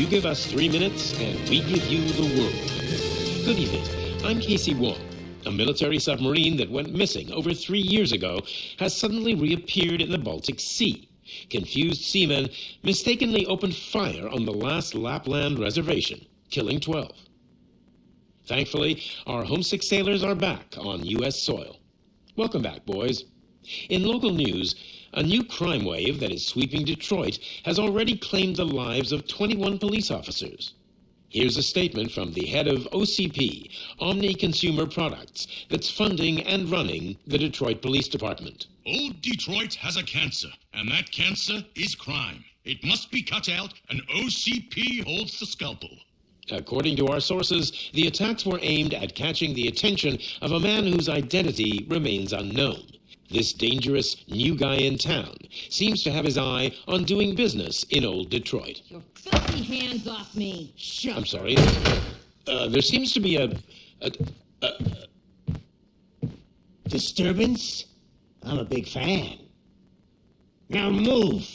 You give us 3 minutes, and we give you the world. Good evening. I'm Casey Wong. A military submarine that went missing over 3 years ago has suddenly reappeared in the Baltic Sea. Confused seamen mistakenly opened fire on the last Lapland reservation, killing 12. Thankfully, our homesick sailors are back on U.S. soil. Welcome back, boys. In local news, a new crime wave that is sweeping Detroit has already claimed the lives of 21 police officers. Here's a statement from the head of OCP, Omni Consumer Products, that's funding and running the Detroit Police Department. Old Detroit has a cancer, and that cancer is crime. It must be cut out, and OCP holds the scalpel. According to our sources, the attacks were aimed at catching the attention of a man whose identity remains unknown. This dangerous new guy in town seems to have his eye on doing business in old Detroit. Your filthy hands off me! Shut. I'm sorry. There seems to be a disturbance? I'm a big fan. Now move!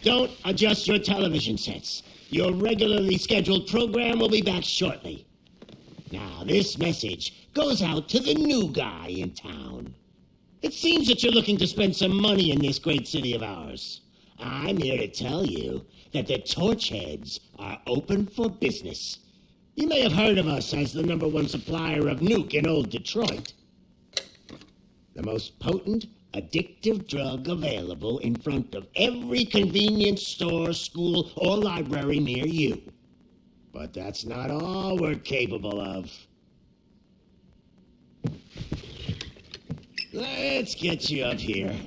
Don't adjust your television sets. Your regularly scheduled program will be back shortly. Now, this message goes out to the new guy in town. It seems that you're looking to spend some money in this great city of ours. I'm here to tell you that the Torchheads are open for business. You may have heard of us as the #1 supplier of nuke in old Detroit. The most potent, addictive drug available in front of every convenience store, school, or library near you. But that's not all we're capable of. Let's get you up here.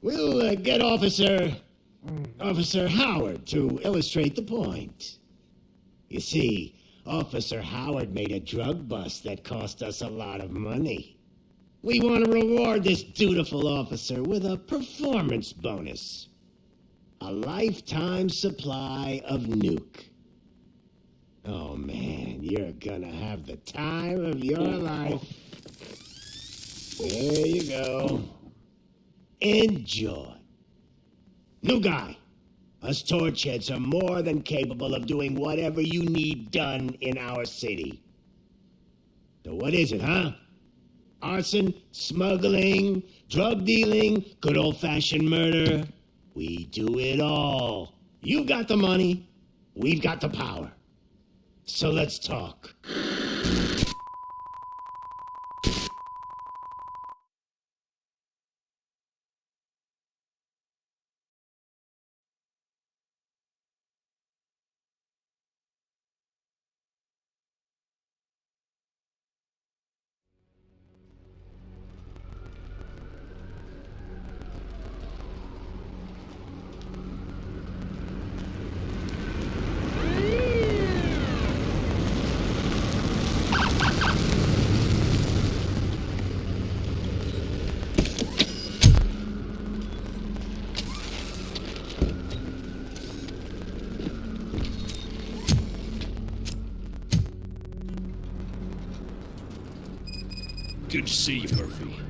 We'll get Officer Howard to illustrate the point. You see, Officer Howard made a drug bust that cost us a lot of money. We want to reward this dutiful officer with a performance bonus. A lifetime supply of nuke. Oh man, you're gonna have the time of your life. There you go. Enjoy. New guy, us Torchheads are more than capable of doing whatever you need done in our city. So what is it, huh? Arson, smuggling, drug dealing, good old-fashioned murder. We do it all. You've got the money, we've got the power. So let's talk. Good to see you, Murphy.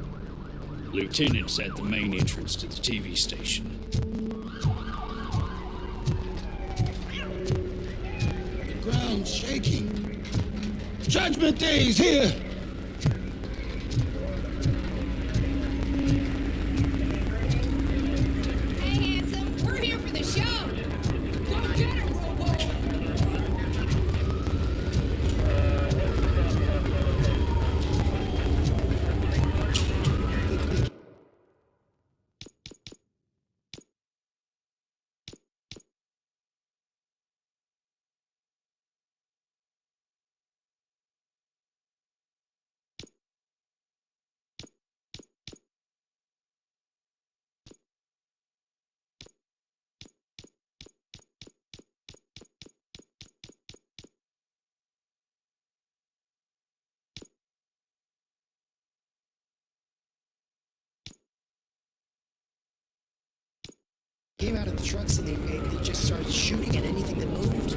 Lieutenant's at the main entrance to the TV station. The ground's shaking. Judgment Day's here! Hey, handsome, we're here for the show! Go get her, Robo! Came out of the trucks and they just started shooting at anything that moved.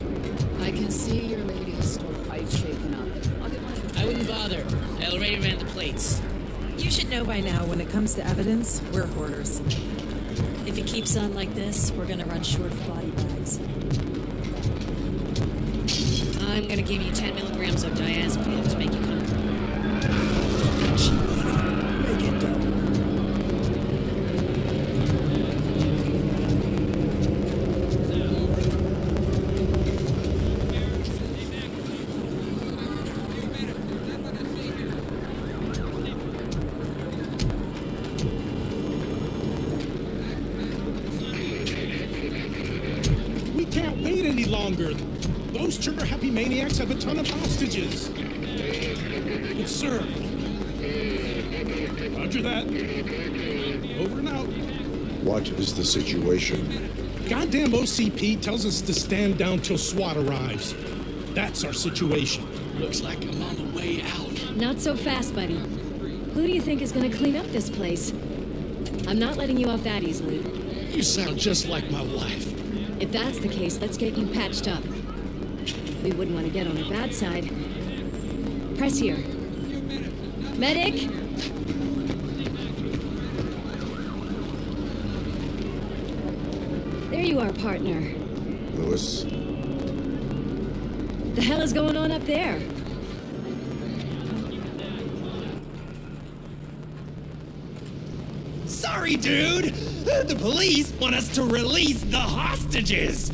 I can see your lady's stovepipe shaken up. I'll get mine. I wouldn't bother. I already ran the plates. You should know by now, when it comes to evidence, we're hoarders. If it keeps on like this, we're gonna run short of body bags. I'm gonna give you 10 milligrams of diazepam to make you comfortable. Make it double. We can't wait any longer. Those trigger-happy maniacs have a ton of hostages. Good sir. Roger that. Over and out. What is the situation? Goddamn OCP tells us to stand down till SWAT arrives. That's our situation. Looks like I'm on the way out. Not so fast, buddy. Who do you think is gonna clean up this place? I'm not letting you off that easily. You sound just like my wife. If that's the case, let's get you patched up. We wouldn't want to get on her bad side. Press here. Medic! There you are, partner. Lewis? The hell is going on up there? Sorry, dude. The police want us to release the hostages.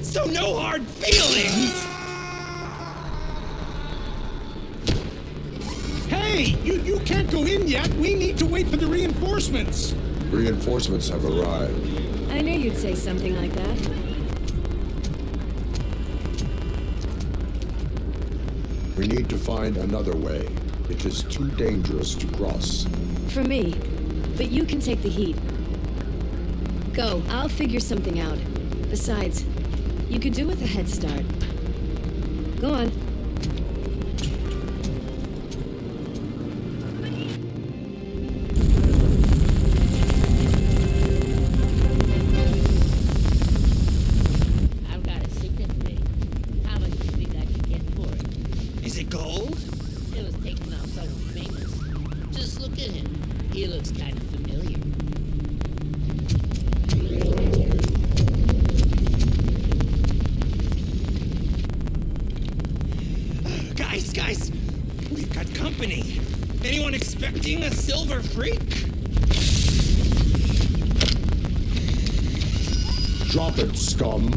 So no hard feelings. Hey, you can't go in yet. We need to wait for the reinforcements. Reinforcements have arrived. I knew you'd say something like that. We need to find another way. It is too dangerous to cross. For me. But you can take the heat. Go, I'll figure something out. Besides, you could do with a head start. Go on. I've got a secret thing. How much do you think I should get for it? Is it gold? It was taken off someone famous. Just look at him. He looks kind of familiar. Guys, we've got company. Anyone expecting a silver freak? Drop it, scum.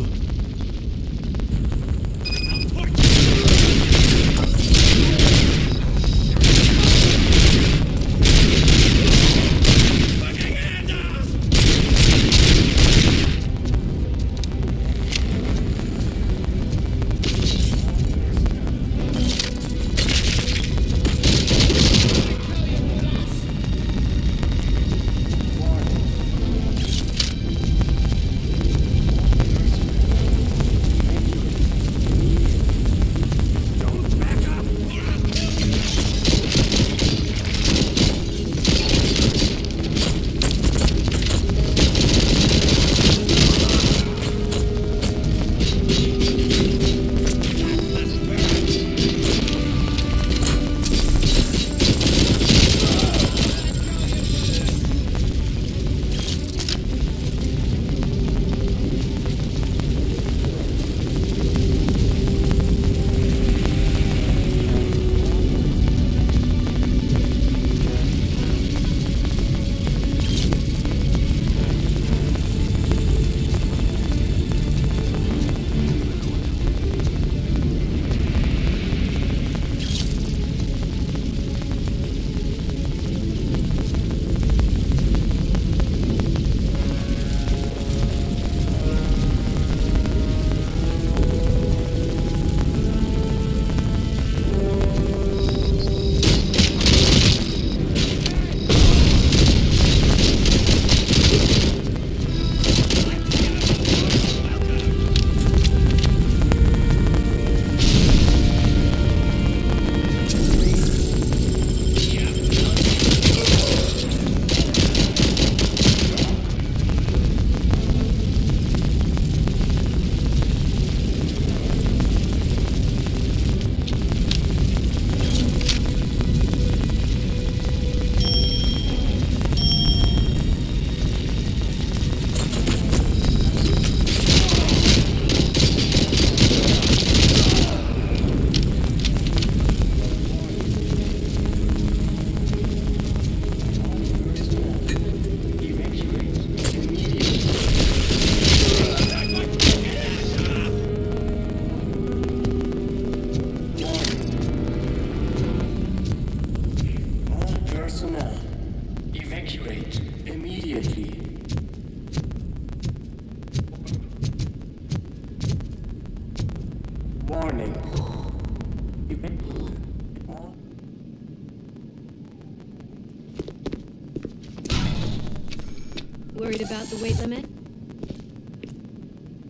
about the weight limit?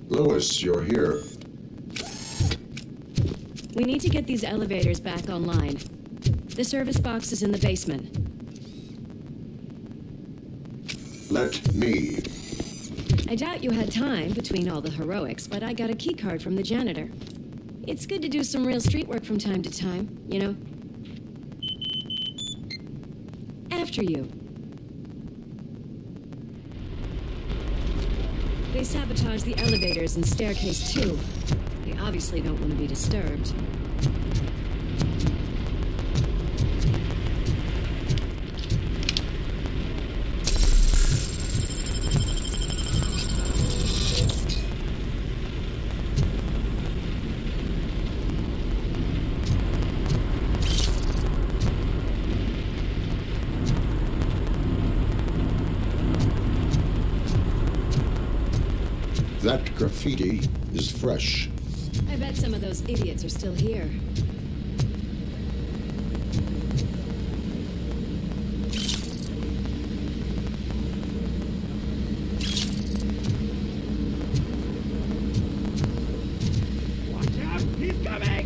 Lois, you're here. We need to get these elevators back online. The service box is in the basement. Let me. I doubt you had time between all the heroics, but I got a key card from the janitor. It's good to do some real street work from time to time, you know? After you. They sabotaged the elevators and staircase too. They obviously don't want to be disturbed. That graffiti is fresh. I bet some of those idiots are still here. Watch out! He's coming!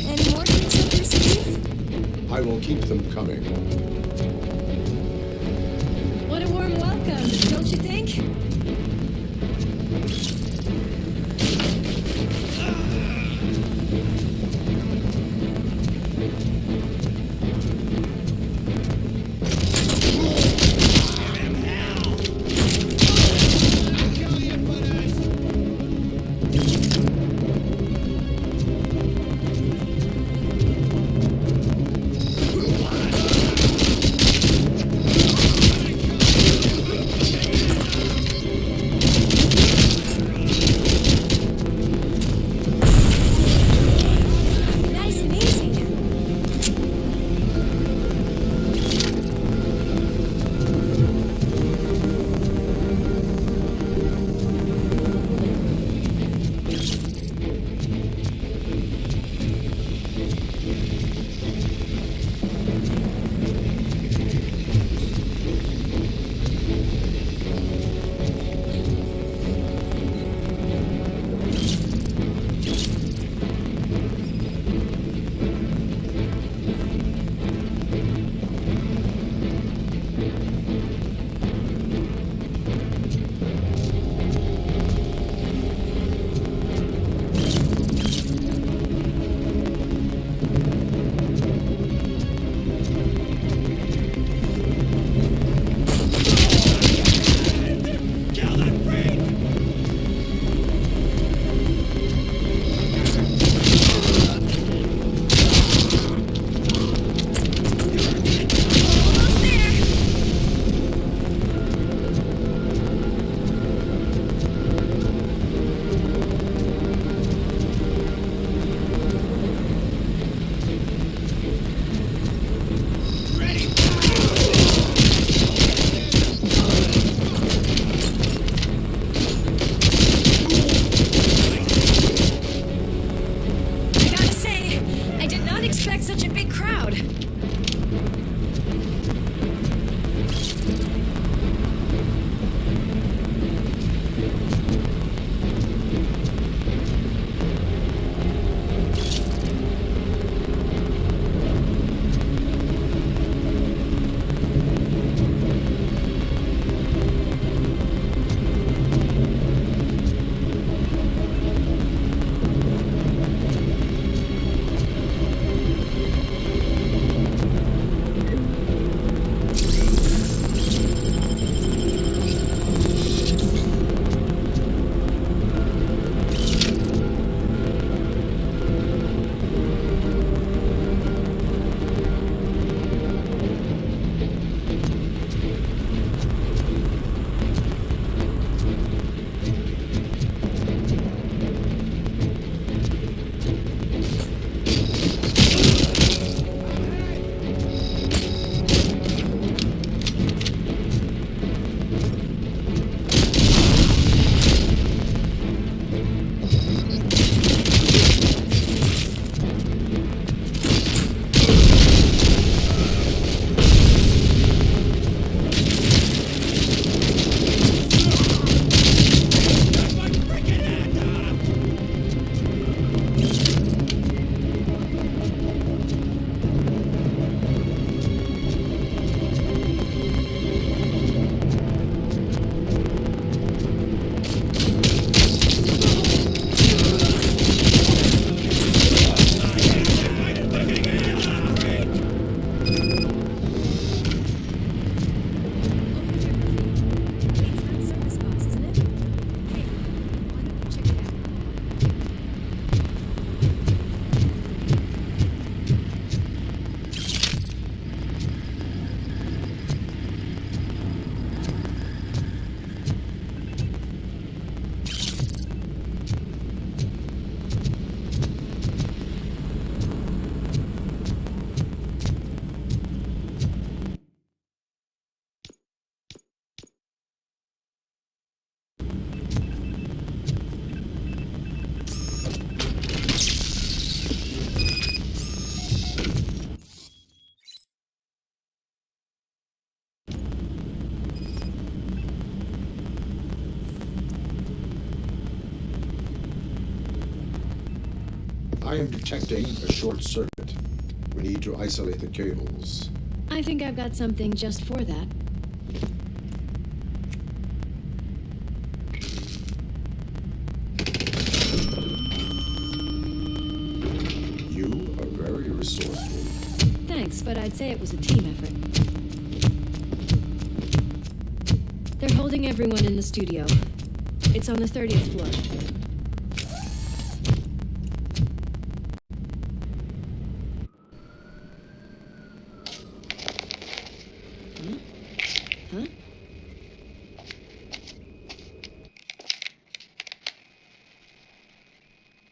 Any more tricks up your sleeve? I will keep them coming. What a warm welcome, don't you think? Nice and easy. I gotta say, I did not expect such a big crowd. I am detecting a short circuit. We need to isolate the cables. I think I've got something just for that. You are very resourceful. Thanks, but I'd say it was a team effort. They're holding everyone in the studio. It's on the 30th floor. Huh?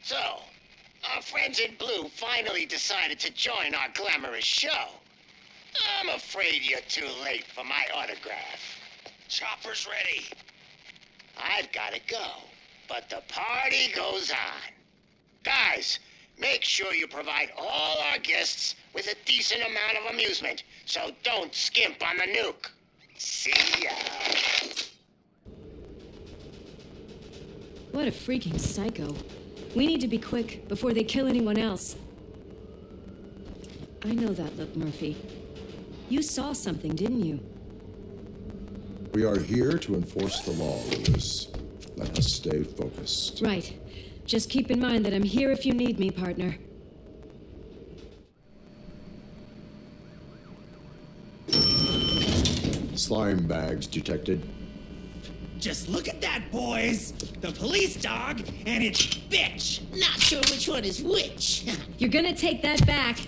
So, our friends in blue finally decided to join our glamorous show. I'm afraid you're too late for my autograph. Chopper's ready. I've got to go, but the party goes on. Guys, make sure you provide all our guests with a decent amount of amusement, so don't skimp on the nuke. See ya. What a freaking psycho. We need to be quick before they kill anyone else. I know that look, Murphy. You saw something, didn't you? We are here to enforce the law, Lewis. Let us stay focused. Right. Just keep in mind that I'm here if you need me, partner. Slime bags detected. Just look at that, boys! The police dog and its bitch! Not sure which one is which. You're gonna take that back.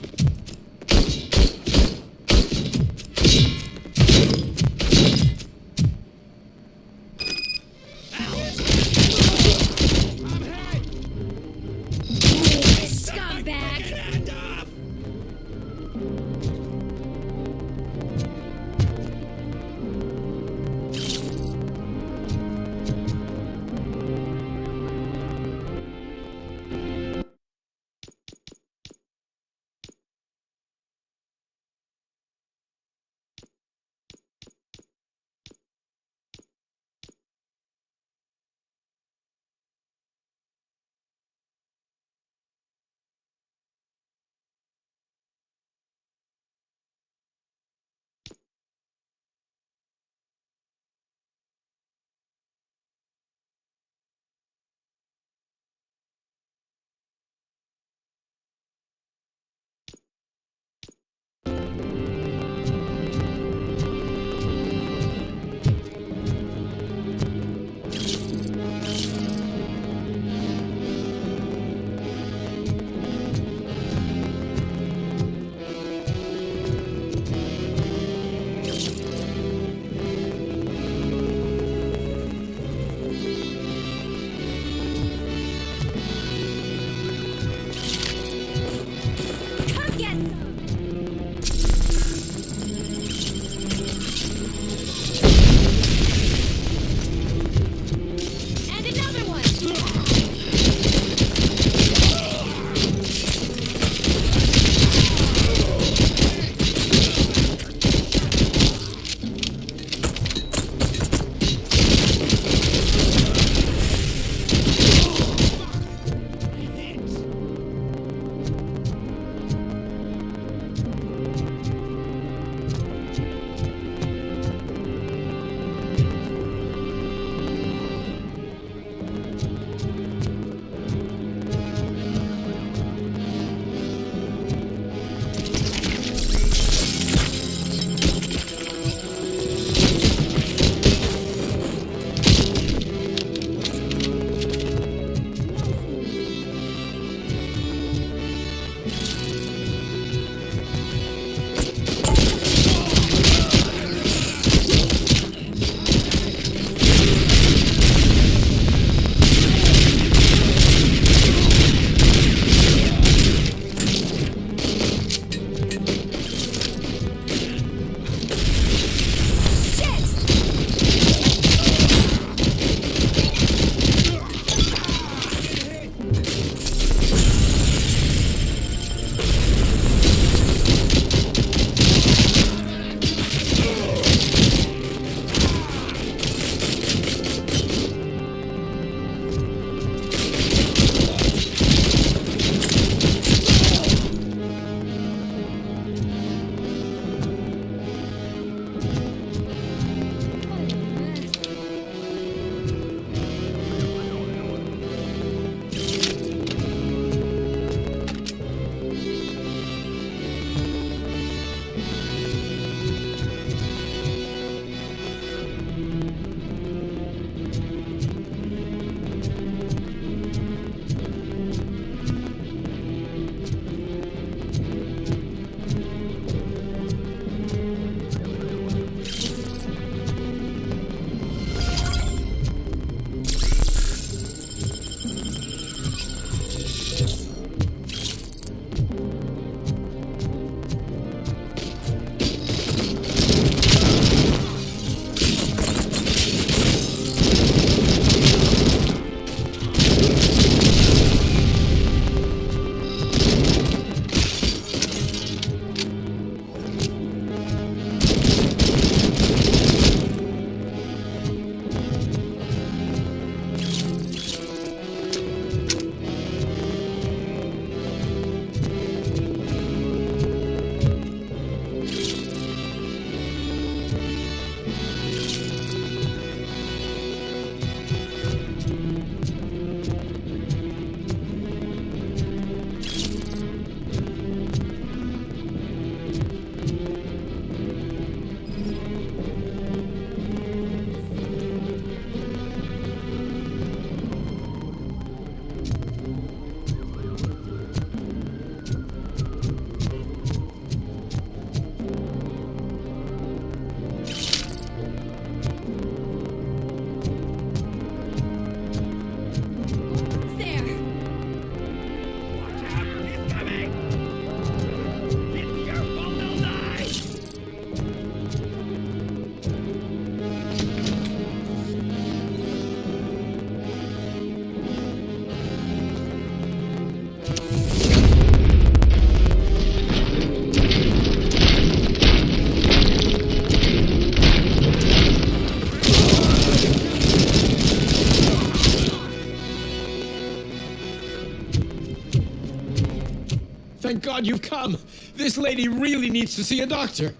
God, you've come! This lady really needs to see a doctor!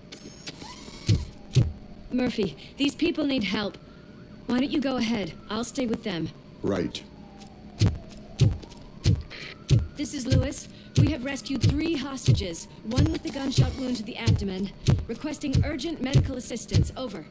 Murphy, these people need help. Why don't you go ahead? I'll stay with them. Right. This is Lewis. We have rescued 3 hostages, one with a gunshot wound to the abdomen, requesting urgent medical assistance. Over.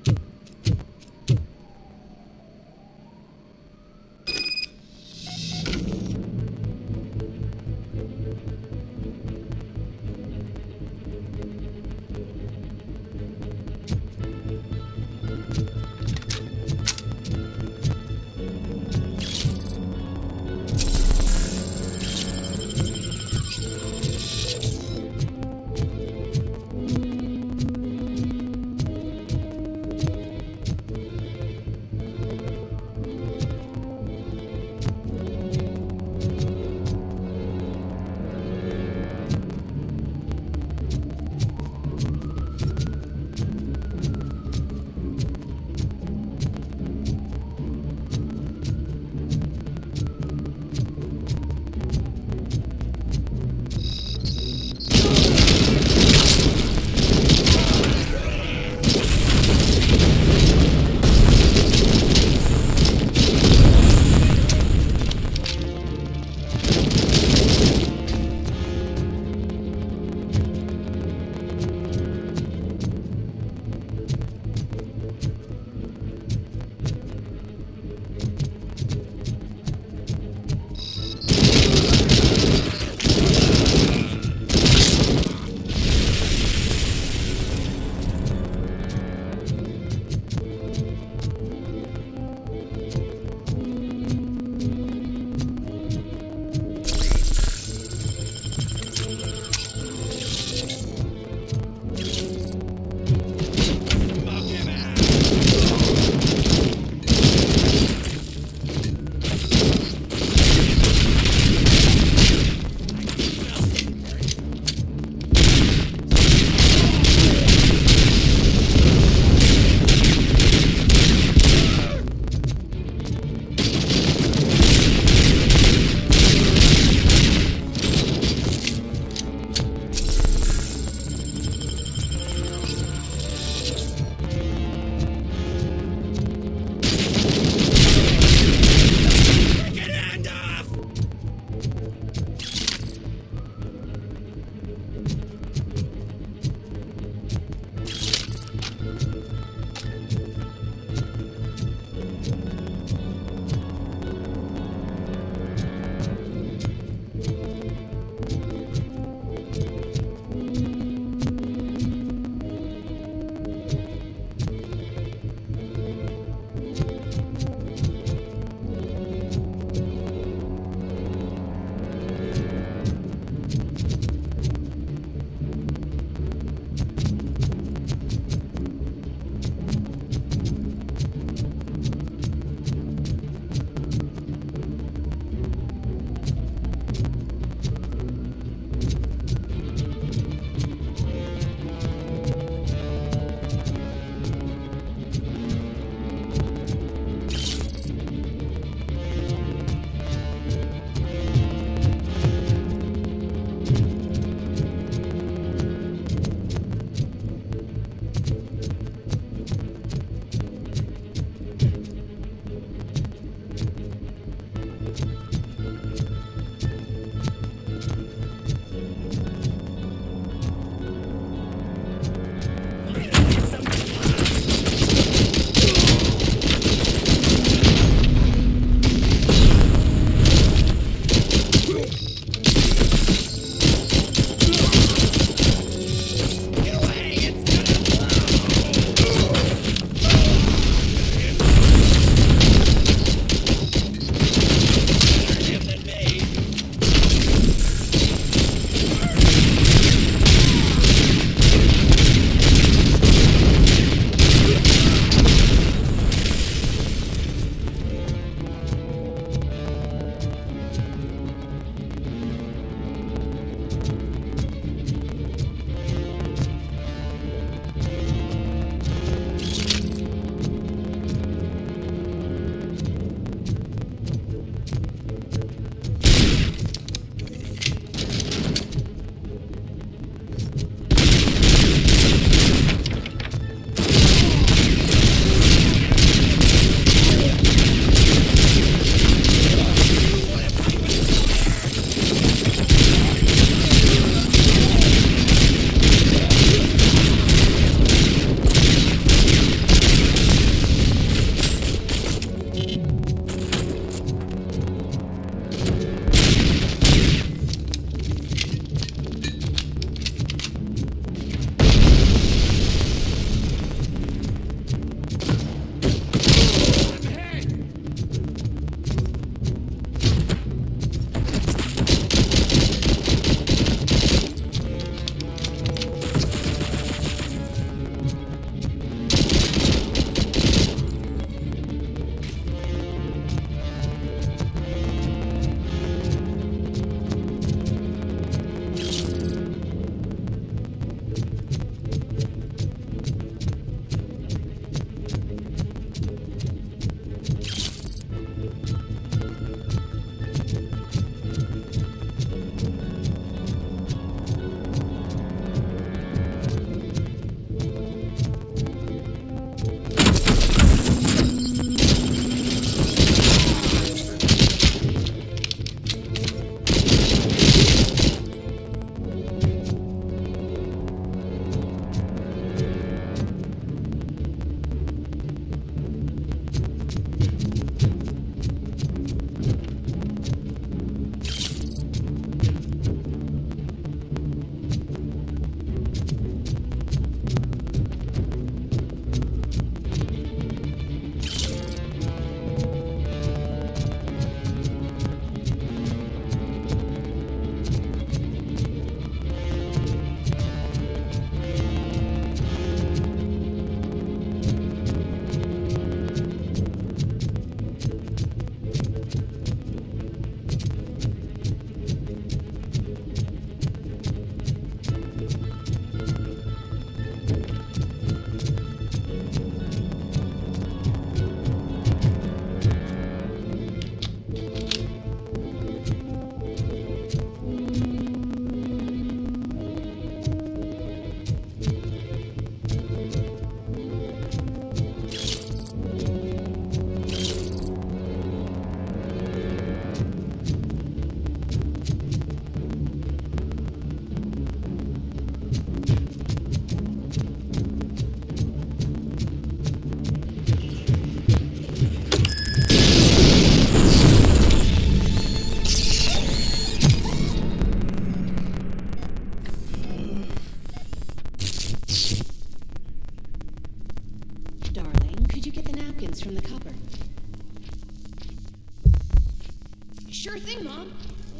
Sure thing, Mom.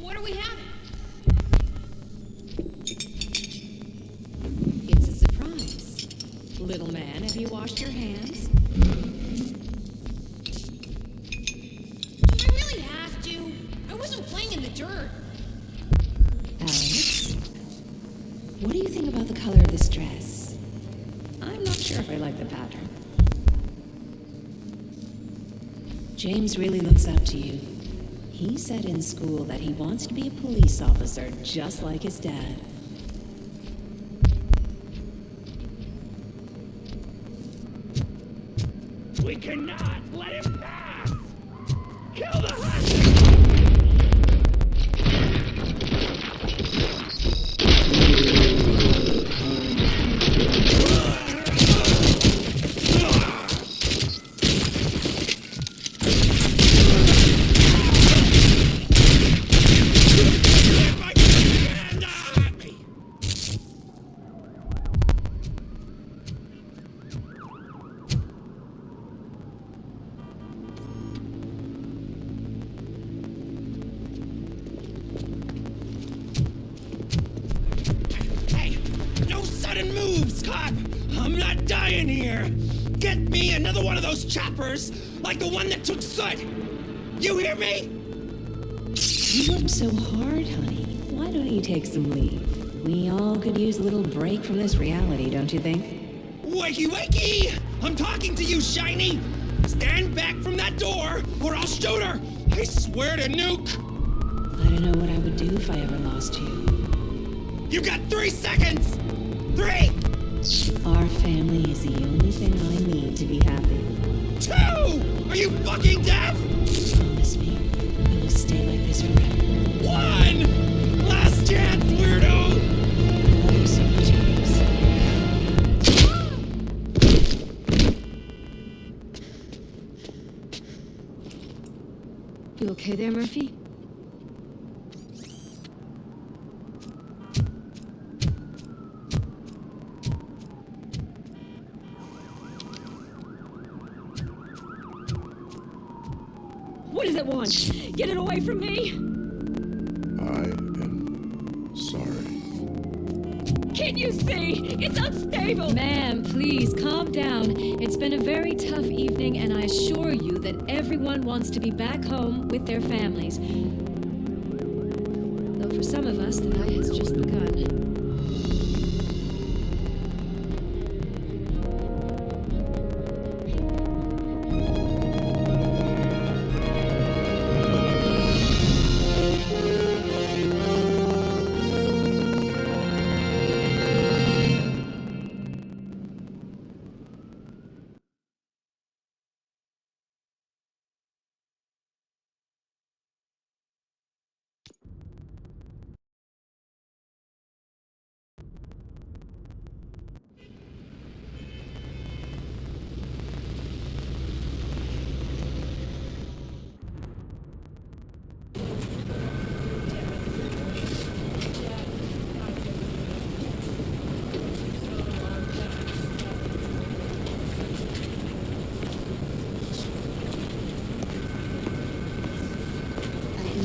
What are we having? It's a surprise. Little man, have you washed your hands? I really asked you. I wasn't playing in the dirt. Alex, what do you think about the color of this dress? I'm not sure if I like the pattern. James really looks up to you. He said in school that he wants to be a police officer just like his dad. We cannot let him pass! Kill the hostage! I'm not dying here! Get me another one of those choppers, like the one that took Soot! You hear me? You work so hard, honey. Why don't you take some leave? We all could use a little break from this reality, don't you think? Wakey, wakey! I'm talking to you, Shiny! Stand back from that door, or I'll shoot her! I swear to nuke! I don't know what I would do if I ever lost you. You got 3 seconds! 3! Our family is the only thing I need to be happy. 2! Are you fucking deaf? Promise me it will stay like this forever. 1! Last chance, weirdo! I love you so much, Alex. You okay there, Murphy? What does it want? Get it away from me! I am sorry. Can't you see? It's unstable! Ma'am, please, calm down. It's been a very tough evening, and I assure you that everyone wants to be back home with their families. Though for some of us, the night has just begun.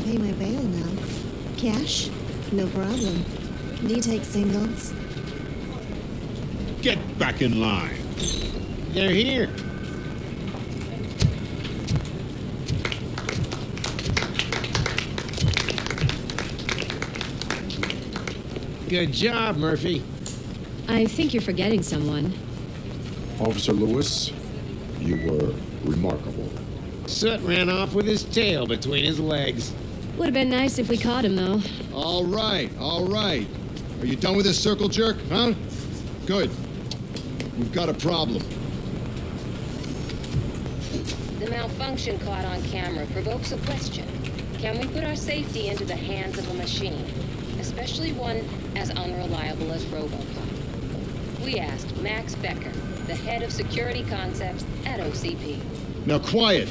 Pay my bail now. Cash? No problem. Do you take singles? Get back in line. They're here. Good job, Murphy. I think you're forgetting someone. Officer Lewis, you were remarkable. Soot ran off with his tail between his legs. Would have been nice if we caught him, though. All right, all right. Are you done with this circle jerk, huh? Good. We've got a problem. The malfunction caught on camera provokes a question. Can we put our safety into the hands of a machine, especially one as unreliable as RoboCop? We asked Max Becker, the head of security concepts at OCP. Now quiet!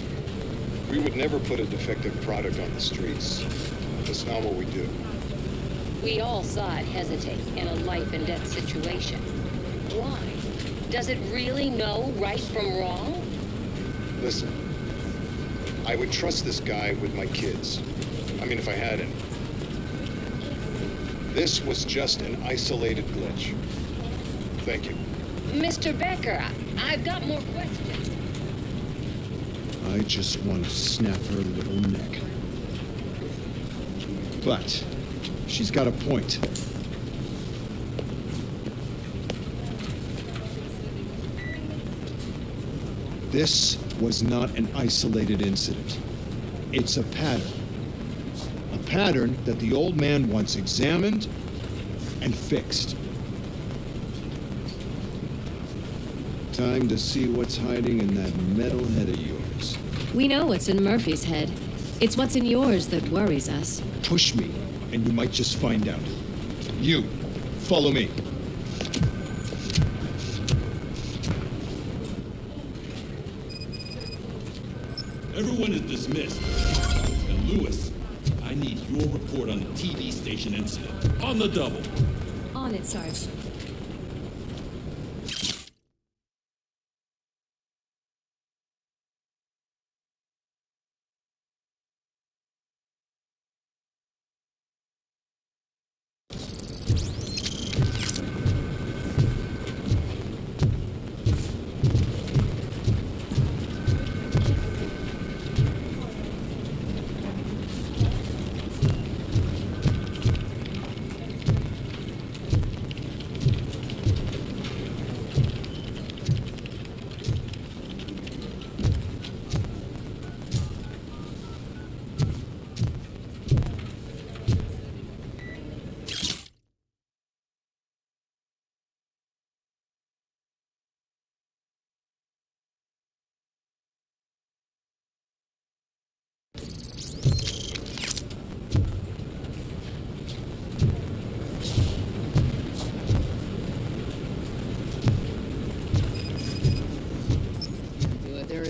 We would never put a defective product on the streets. That's not what we do. We all saw it hesitate in a life-and-death situation. Why? Does it really know right from wrong? Listen, I would trust this guy with my kids. I mean, if I had any. This was just an isolated glitch. Thank you. Mr. Becker, I've got more questions. I just want to snap her little neck. But she's got a point. This was not an isolated incident. It's a pattern. A pattern that the old man once examined and fixed. Time to see what's hiding in that metal head of yours. We know what's in Murphy's head. It's what's in yours that worries us. Push me, and you might just find out. You, follow me. Everyone is dismissed. And Lewis, I need your report on the TV station incident. On the double. On it, Sarge.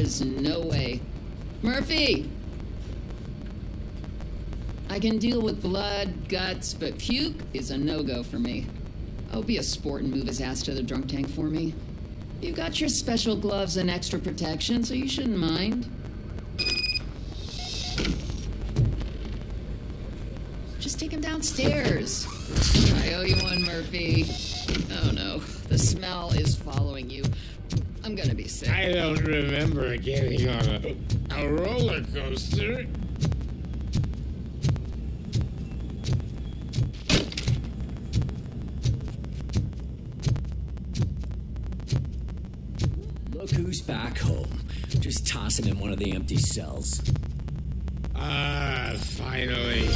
is no way. Murphy! I can deal with blood, guts, but puke is a no-go for me. Oh, be a sport and move his ass to the drunk tank for me. You got your special gloves and extra protection, so you shouldn't mind. Just take him downstairs. I owe you one, Murphy. Oh no, the smell is following you. I'm gonna be sick. I don't remember getting on a roller coaster. Look who's back home. Just tossing in one of the empty cells. Ah, finally.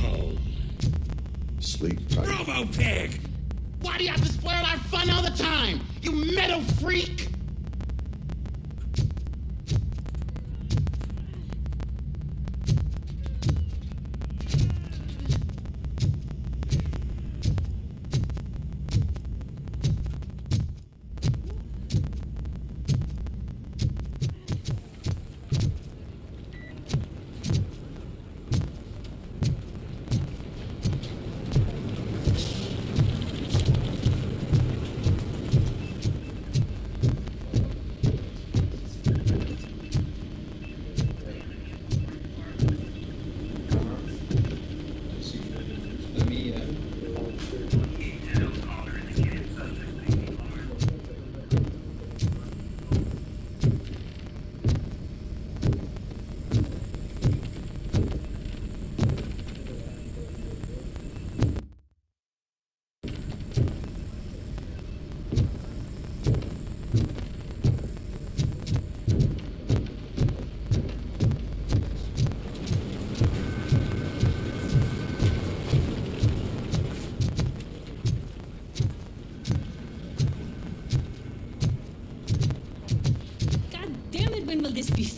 Home. Sleep tight. Robo Pig! Why do you have to spoil our fun all the time? You metal freak!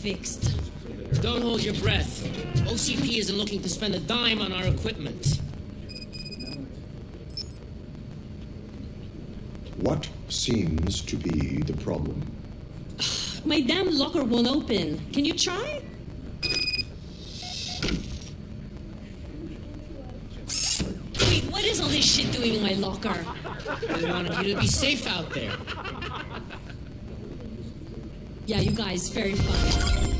Fixed. Don't hold your breath. OCP isn't looking to spend a dime on our equipment. What seems to be the problem? My damn locker won't open. Can you try? Wait, what is all this shit doing in my locker? We wanted you to be safe out there. Yeah, you guys, very fun.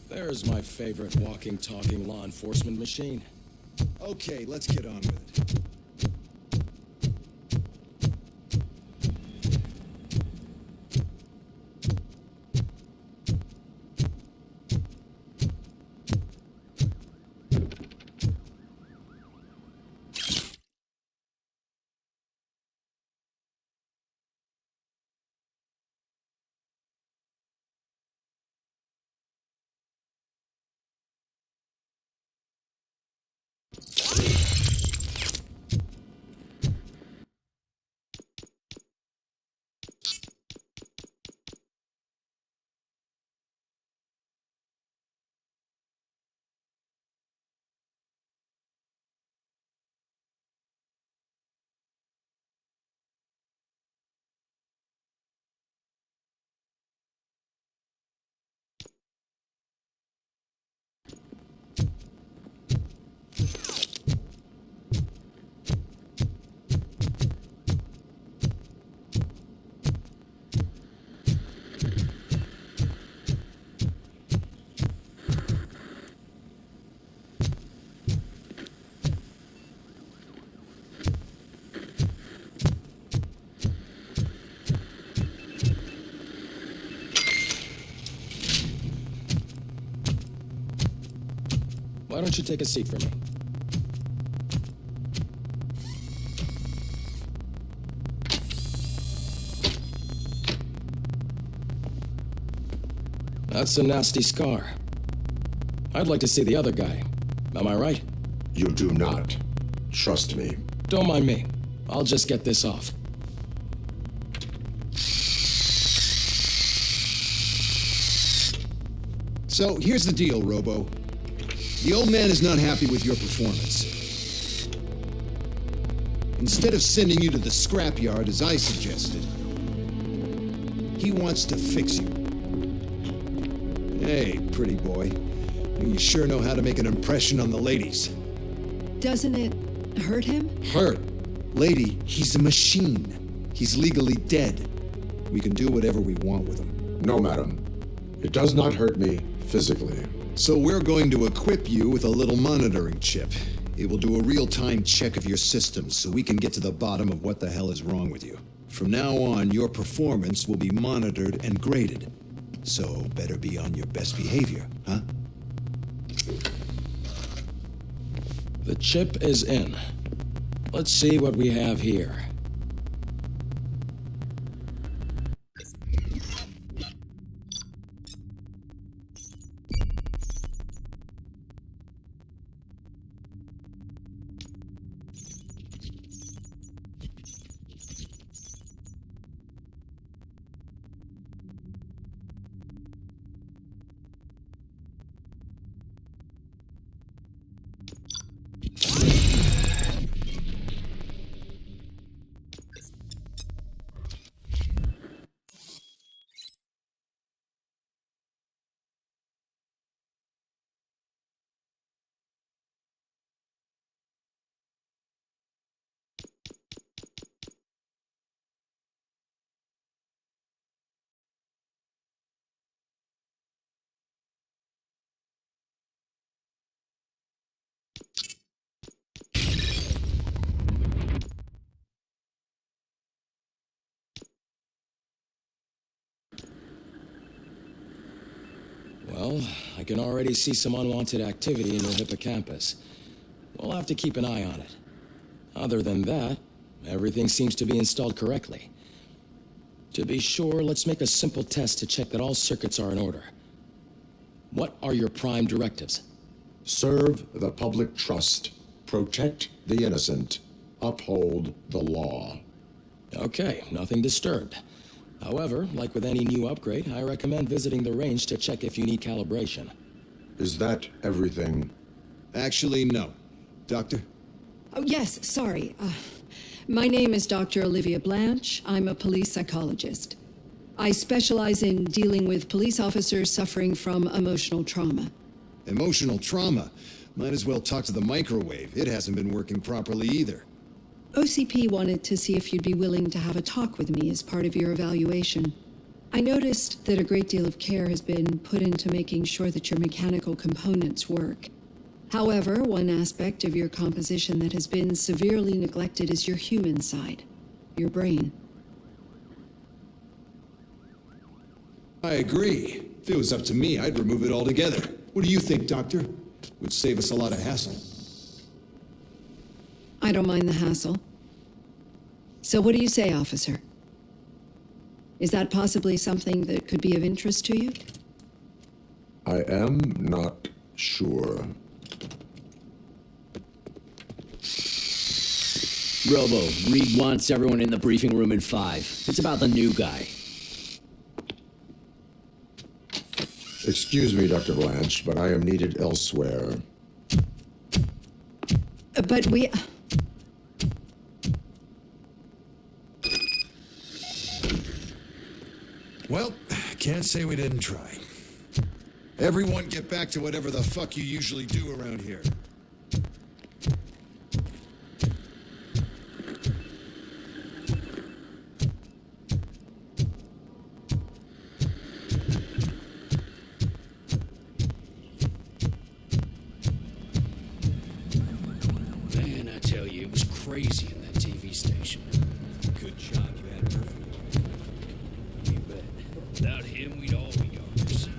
There's my favorite walking, talking law enforcement machine. Okay, let's get on with it. Why don't you take a seat for me? That's a nasty scar. I'd like to see the other guy. Am I right? You do not. Trust me. Don't mind me. I'll just get this off. So, here's the deal, Robo. The old man is not happy with your performance. Instead of sending you to the scrapyard, as I suggested, he wants to fix you. Hey, pretty boy. You sure know how to make an impression on the ladies. Doesn't it hurt him? Hurt? Lady, he's a machine. He's legally dead. We can do whatever we want with him. No, madam. It does not hurt me physically. So we're going to equip you with a little monitoring chip. It will do a real-time check of your systems so we can get to the bottom of what the hell is wrong with you. From now on, your performance will be monitored and graded. So better be on your best behavior, huh? The chip is in. Let's see what we have here. Well, I can already see some unwanted activity in your hippocampus. We'll have to keep an eye on it. Other than that, everything seems to be installed correctly. To be sure, let's make a simple test to check that all circuits are in order. What are your prime directives? Serve the public trust. Protect the innocent. Uphold the law. Okay, nothing disturbed. However, like with any new upgrade, I recommend visiting the range to check if you need calibration. Is that everything? Actually, no. Doctor? Oh, yes, sorry. My name is Dr. Olivia Blanche. I'm a police psychologist. I specialize in dealing with police officers suffering from emotional trauma. Emotional trauma? Might as well talk to the microwave. It hasn't been working properly either. OCP wanted to see if you'd be willing to have a talk with me as part of your evaluation. I noticed that a great deal of care has been put into making sure that your mechanical components work. However, one aspect of your composition that has been severely neglected is your human side, your brain. I agree. If it was up to me, I'd remove it altogether. What do you think, Doctor? Would save us a lot of hassle. I don't mind the hassle. So what do you say, officer? Is that possibly something that could be of interest to you? I am not sure. Robo, Reed wants everyone in the briefing room in 5. It's about the new guy. Excuse me, Dr. Blanche, but I am needed elsewhere. But we... Well, can't say we didn't try. Everyone get back to whatever the fuck you usually do around here. Man, I tell you, it was crazy in that TV station. Good job, you had Murphy. You bet. Without him, we'd all be yonkers.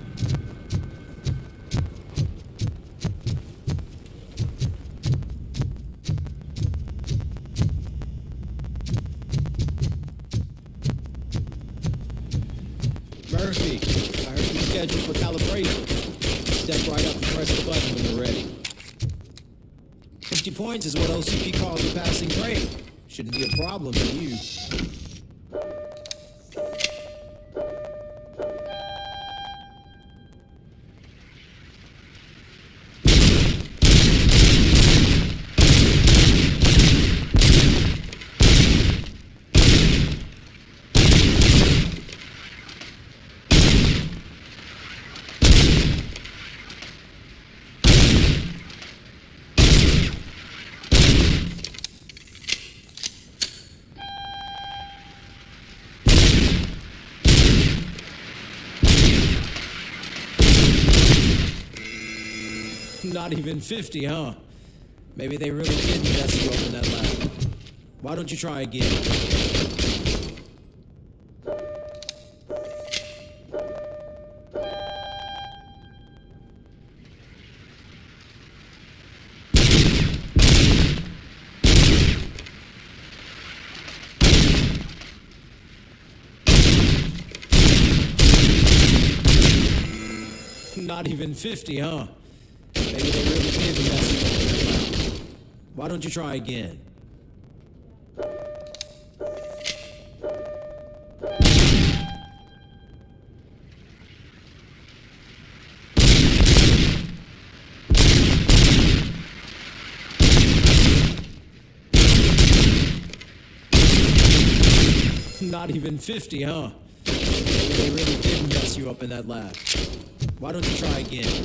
Murphy, I heard you scheduled for calibration. Step right up and press the button when you're ready. 50 points is what OCP calls a passing grade. Shouldn't be a problem for you. Not even 50, huh? Maybe they really did mess you up in that lab. Why don't you try again? Not even 50, huh? Maybe they really did mess you up in that lab. Why don't you try again? Not even 50, huh? Maybe they really did mess you up in that lab. Why don't you try again?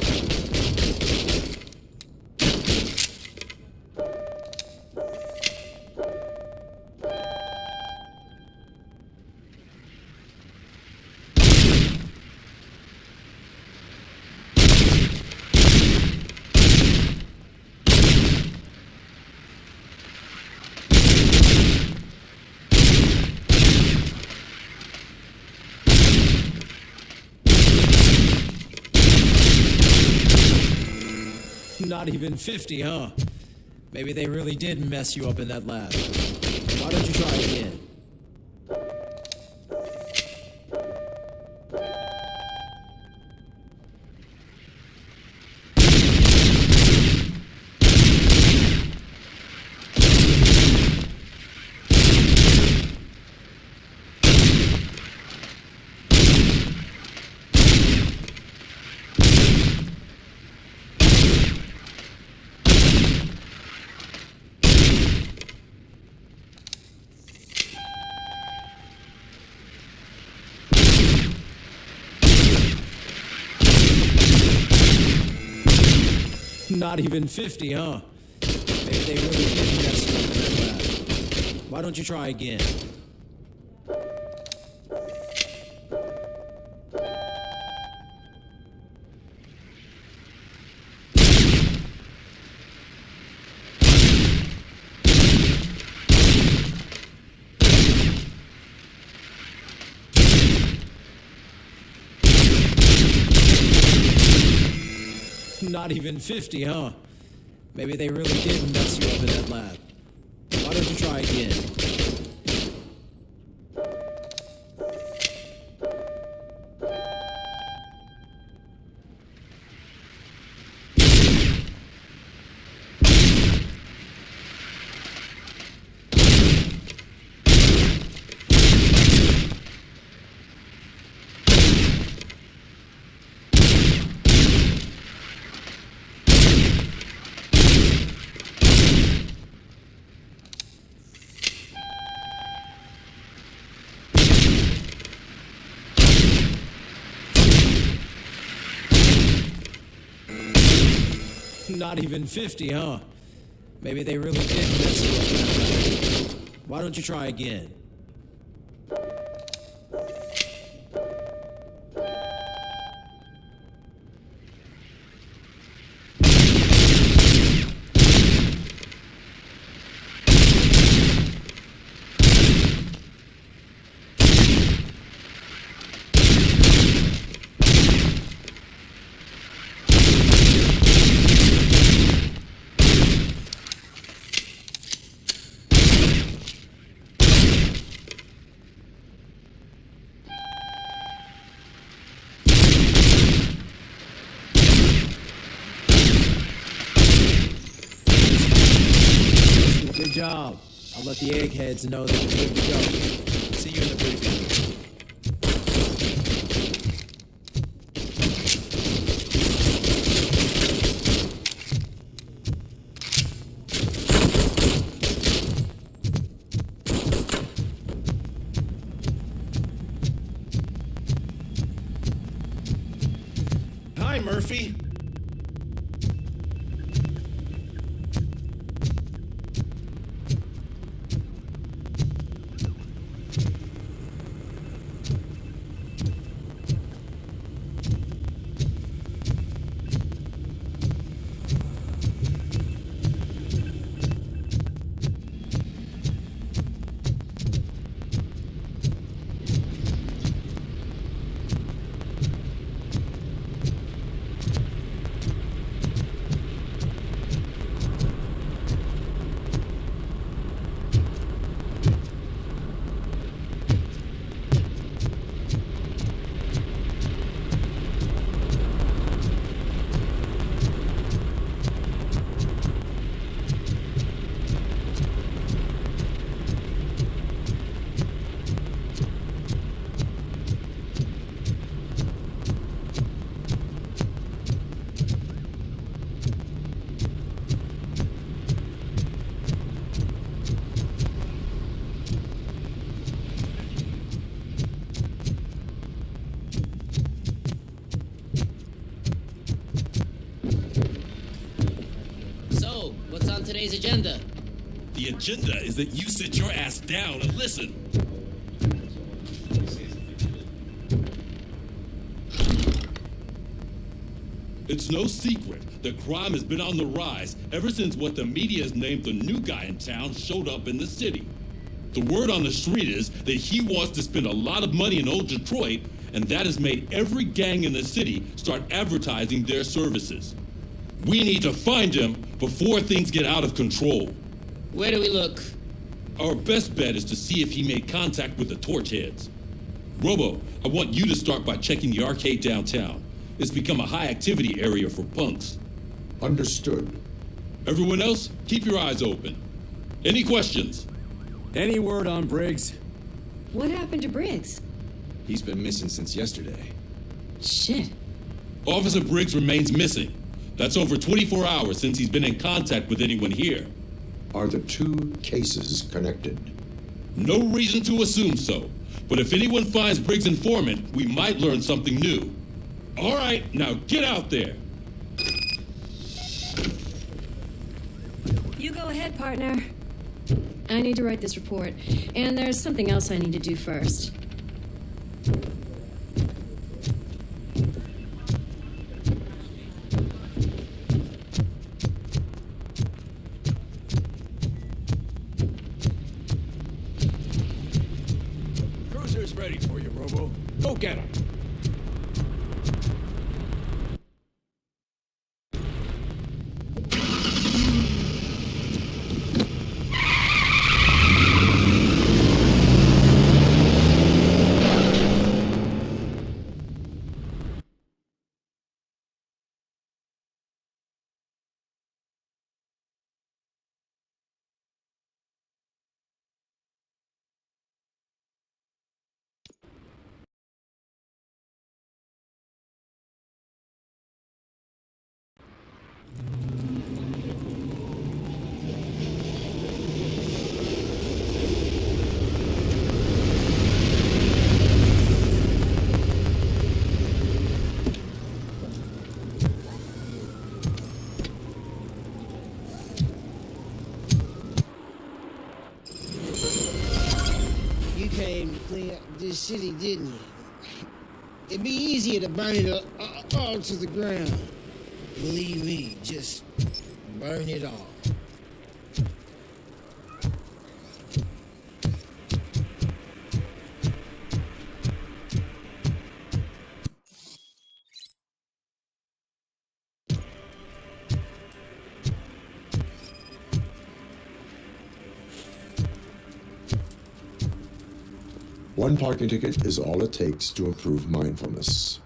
Not even 50, huh? Maybe they really did mess you up in that lab. Why don't you try again? Not even 50, huh? Maybe they really did mess you up in that lab. Why don't you try again? Not even 50, huh? Maybe they really did mess you up in that lab. Why don't you try again? Not even 50, huh? Maybe they really did mess you up in that lab. Why don't you try again? Great job. I'll let the eggheads know that you're good to go. See you in the briefing room. Hi, Murphy. So, what's on today's agenda? The agenda is that you sit your ass down and listen. It's no secret that crime has been on the rise ever since what the media has named the new guy in town showed up in the city. The word on the street is that he wants to spend a lot of money in old Detroit, and that has made every gang in the city start advertising their services. We need to find him before things get out of control. Where do we look? Our best bet is to see if he made contact with the torch heads. Robo, I want you to start by checking the arcade downtown. It's become a high-activity area for punks. Understood. Everyone else, keep your eyes open. Any questions? Any word on Briggs? What happened to Briggs? He's been missing since yesterday. Shit. Officer Briggs remains missing. That's over 24 hours since he's been in contact with anyone here. Are the two cases connected? No reason to assume so. But if anyone finds Briggs' informant, we might learn something new. All right, now get out there. You go ahead, partner. I need to write this report, and there's something else I need to do first. Cruiser's ready for you, Robo. Go get him. You came to clean up this city, didn't you? It'd be easier to burn it all to the ground. Believe me, just burn it all. One parking ticket is all it takes to improve mindfulness.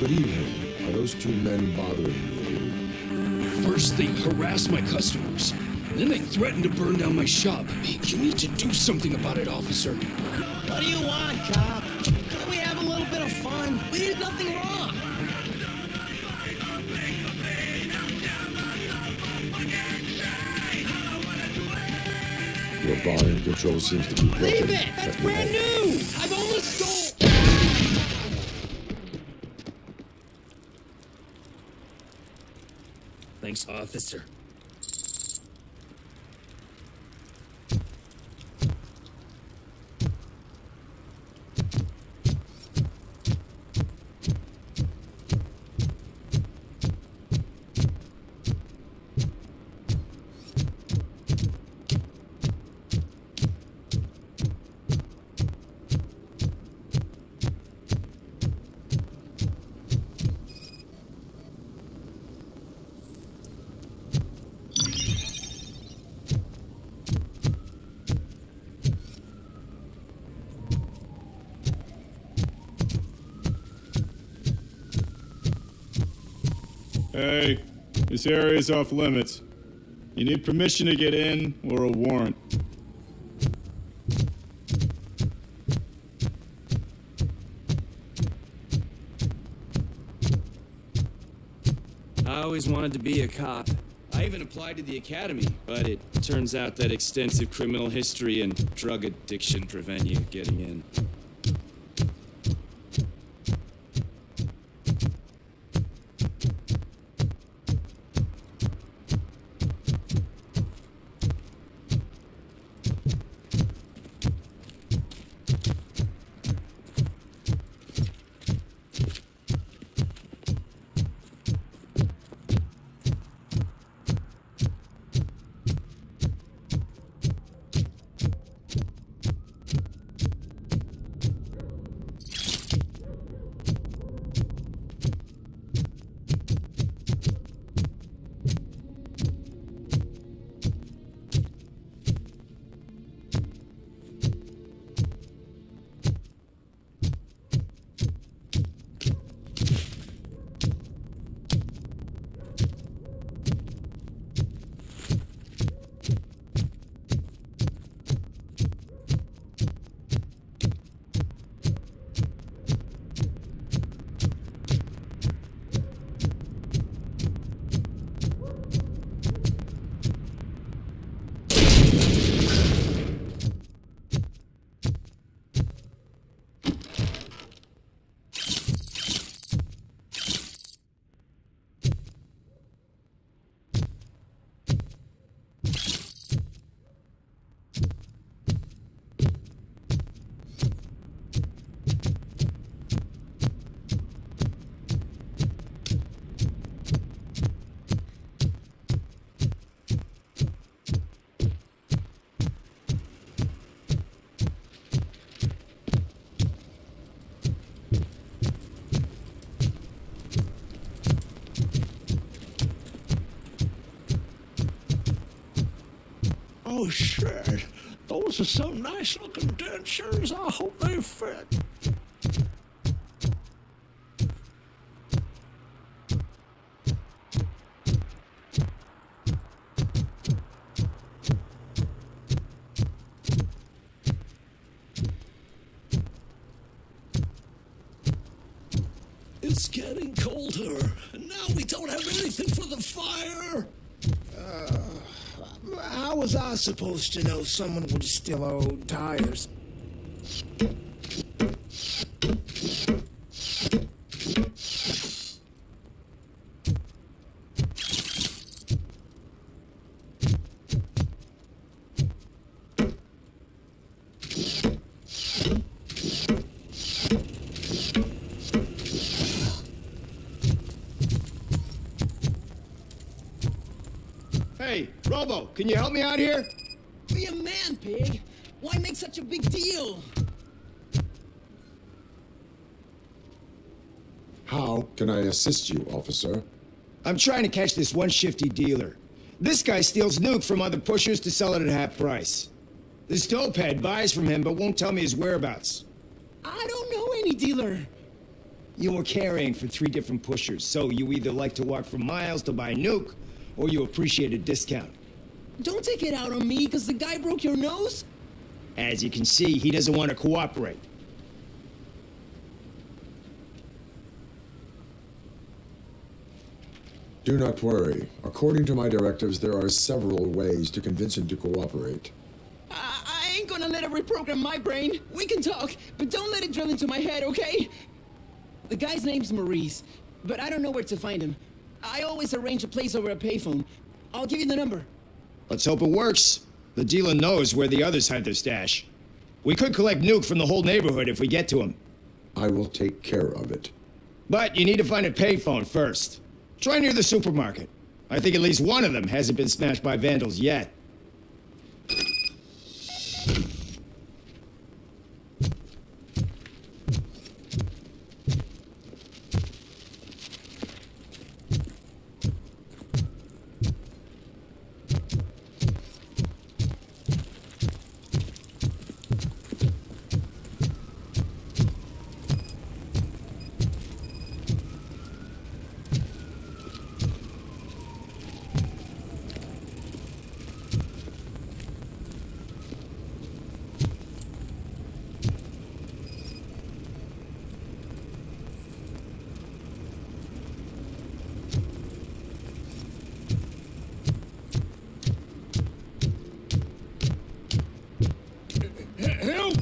Good evening. Are those two men bothering you? First, they harass my customers. Then they threaten to burn down my shop. You need to do something about it, officer. What do you want, cop? Can't we have a little bit of fun? We did nothing wrong. Your volume control seems to be broken. Leave it! That's brand new! I've only stole... Thanks, officer. Hey, this area is off limits. You need permission to get in or a warrant. I always wanted to be a cop. I even applied to the academy, but it turns out that extensive criminal history and drug addiction prevent you getting in. Oh, shit. Those are some nice looking dentures. I hope they fit. It's getting colder, and now we don't have anything for the fire. How was I supposed to know someone would steal our old tires? Hey, Robo, can you help me out here? Be a man, pig. Why make such a big deal? How can I assist you, officer? I'm trying to catch this one shifty dealer. This guy steals nuke from other pushers to sell it at half price. This dopehead buys from him but won't tell me his whereabouts. I don't know any dealer. You're carrying for 3 different pushers, so you either like to walk for miles to buy a nuke, or you appreciate a discount. Don't take it out on me, because the guy broke your nose? As you can see, he doesn't want to cooperate. Do not worry. According to my directives, there are several ways to convince him to cooperate. I ain't gonna let it reprogram my brain. We can talk, but don't let it drill into my head, okay? The guy's name's Maurice, but I don't know where to find him. I always arrange a place over a payphone. I'll give you the number. Let's hope it works. The dealer knows where the others hide their stash. We could collect nuke from the whole neighborhood if we get to him. I will take care of it. But you need to find a payphone first. Try near the supermarket. I think at least one of them hasn't been smashed by vandals yet.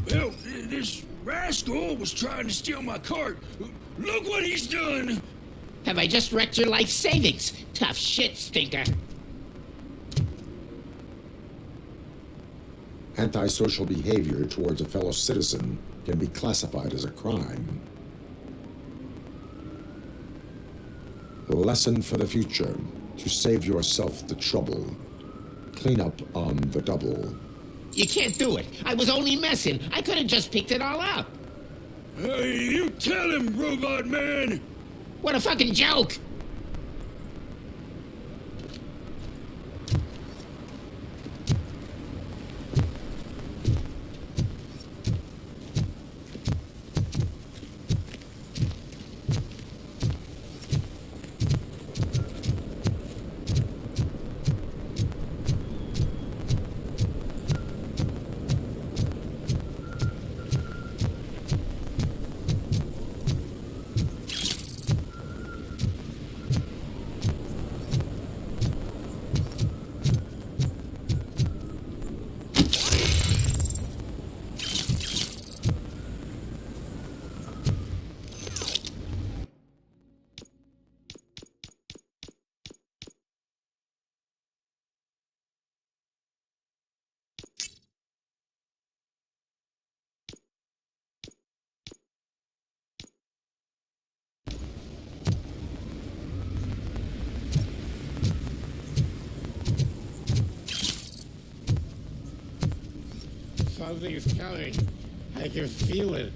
Help! This rascal was trying to steal my cart. Look what he's done! Have I just wrecked your life savings? Tough shit, stinker. Antisocial behavior towards a fellow citizen can be classified as a crime. The lesson for the future: to save yourself the trouble. Clean up on the double. You can't do it. I was only messing. I could have just picked it all up. Hey, you tell him, Robot Man! What a fucking joke! Something's coming. I can feel it.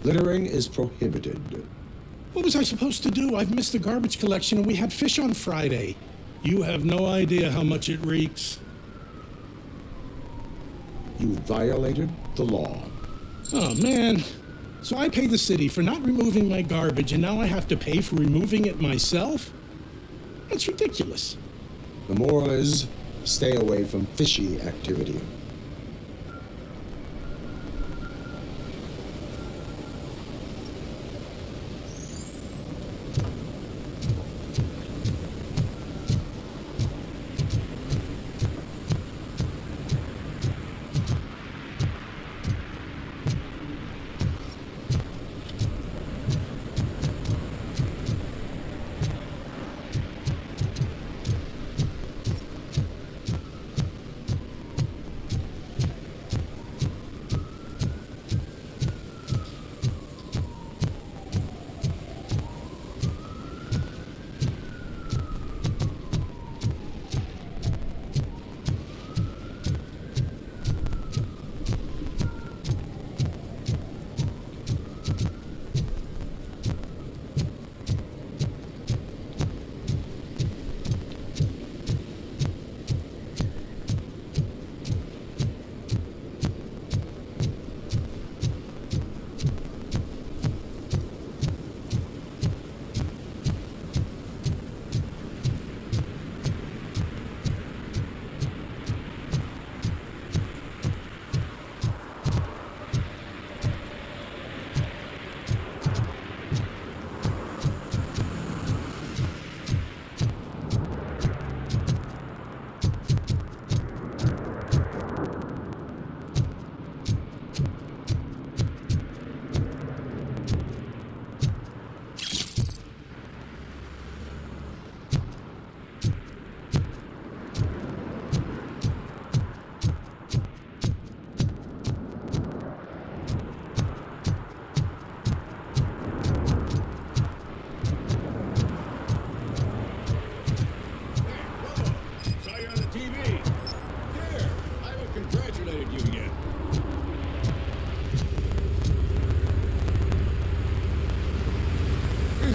Littering is prohibited. What was I supposed to do? I've missed the garbage collection and we had fish on Friday. You have no idea how much it reeks. You violated the law. Oh, man. So I pay the city for not removing my garbage, and now I have to pay for removing it myself? That's ridiculous. The moral is, stay away from fishy activity.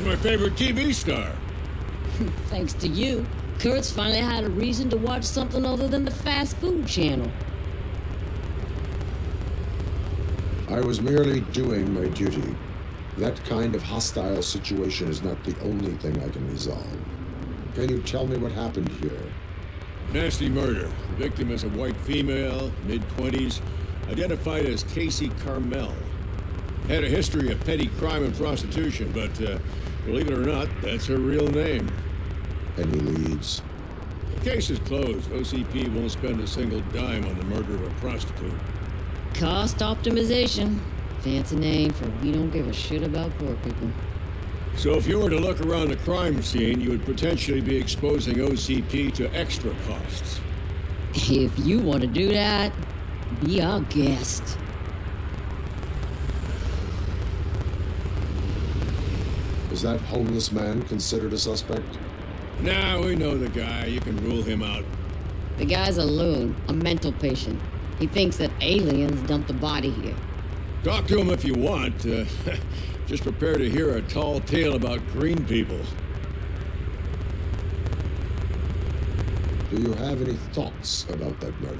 My favorite TV star. Thanks to you, Kurt's finally had a reason to watch something other than the fast food channel. I was merely doing my duty. That kind of hostile situation is not the only thing I can resolve. Can you tell me what happened here? Nasty murder. The victim is a white female, mid-20s, identified as Casey Carmel. Had a history of petty crime and prostitution, but believe it or not, that's her real name. Any leads? The case is closed. OCP won't spend a single dime on the murder of a prostitute. Cost optimization. Fancy name for we don't give a shit about poor people. So if you were to look around the crime scene, you would potentially be exposing OCP to extra costs. If you want to do that, be our guest. Is that homeless man considered a suspect? Nah, we know the guy. You can rule him out. The guy's a loon, a mental patient. He thinks that aliens dumped the body here. Talk to him if you want. Just prepare to hear a tall tale about green people. Do you have any thoughts about that murder?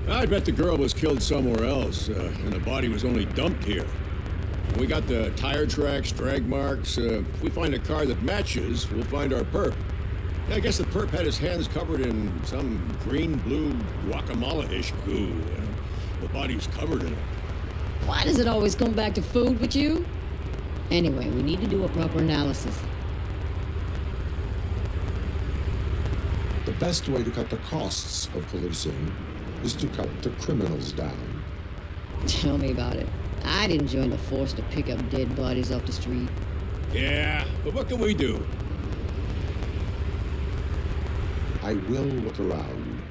I bet the girl was killed somewhere else, and the body was only dumped here. We got the tire tracks, drag marks. If we find a car that matches, we'll find our perp. I guess the perp had his hands covered in some green-blue guacamole-ish goo. The body was covered in it. Why does it always come back to food with you? Anyway, we need to do a proper analysis. The best way to cut the costs of policing is to cut the criminals down. Tell me about it. I didn't join the force to pick up dead bodies off the street. Yeah, but what can we do? I will look around.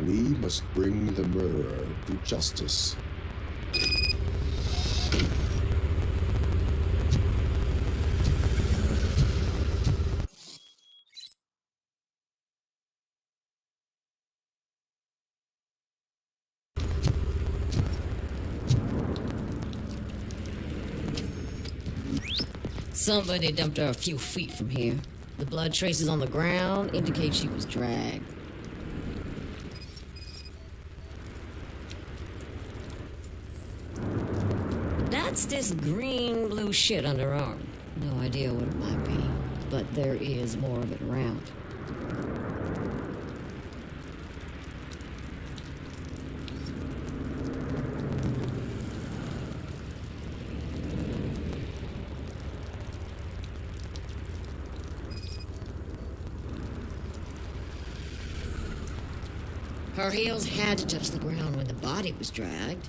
We must bring the murderer to justice. Somebody dumped her a few feet from here. The blood traces on the ground indicate she was dragged. That's this green-blue shit on her arm. No idea what it might be, but there is more of it around. Her heels had to touch the ground when the body was dragged.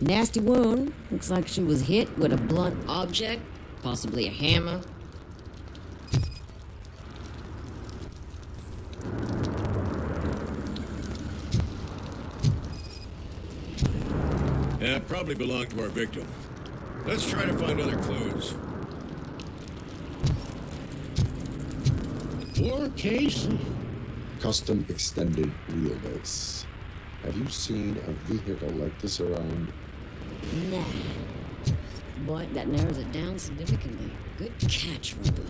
Nasty wound. Looks like she was hit with a blunt object, possibly a hammer. Yeah, probably belonged to our victim. Let's try to find other clues. War case? Custom extended wheelbase. Have you seen a vehicle like this around? Nah. Boy, that narrows it down significantly. Good catch, Robo.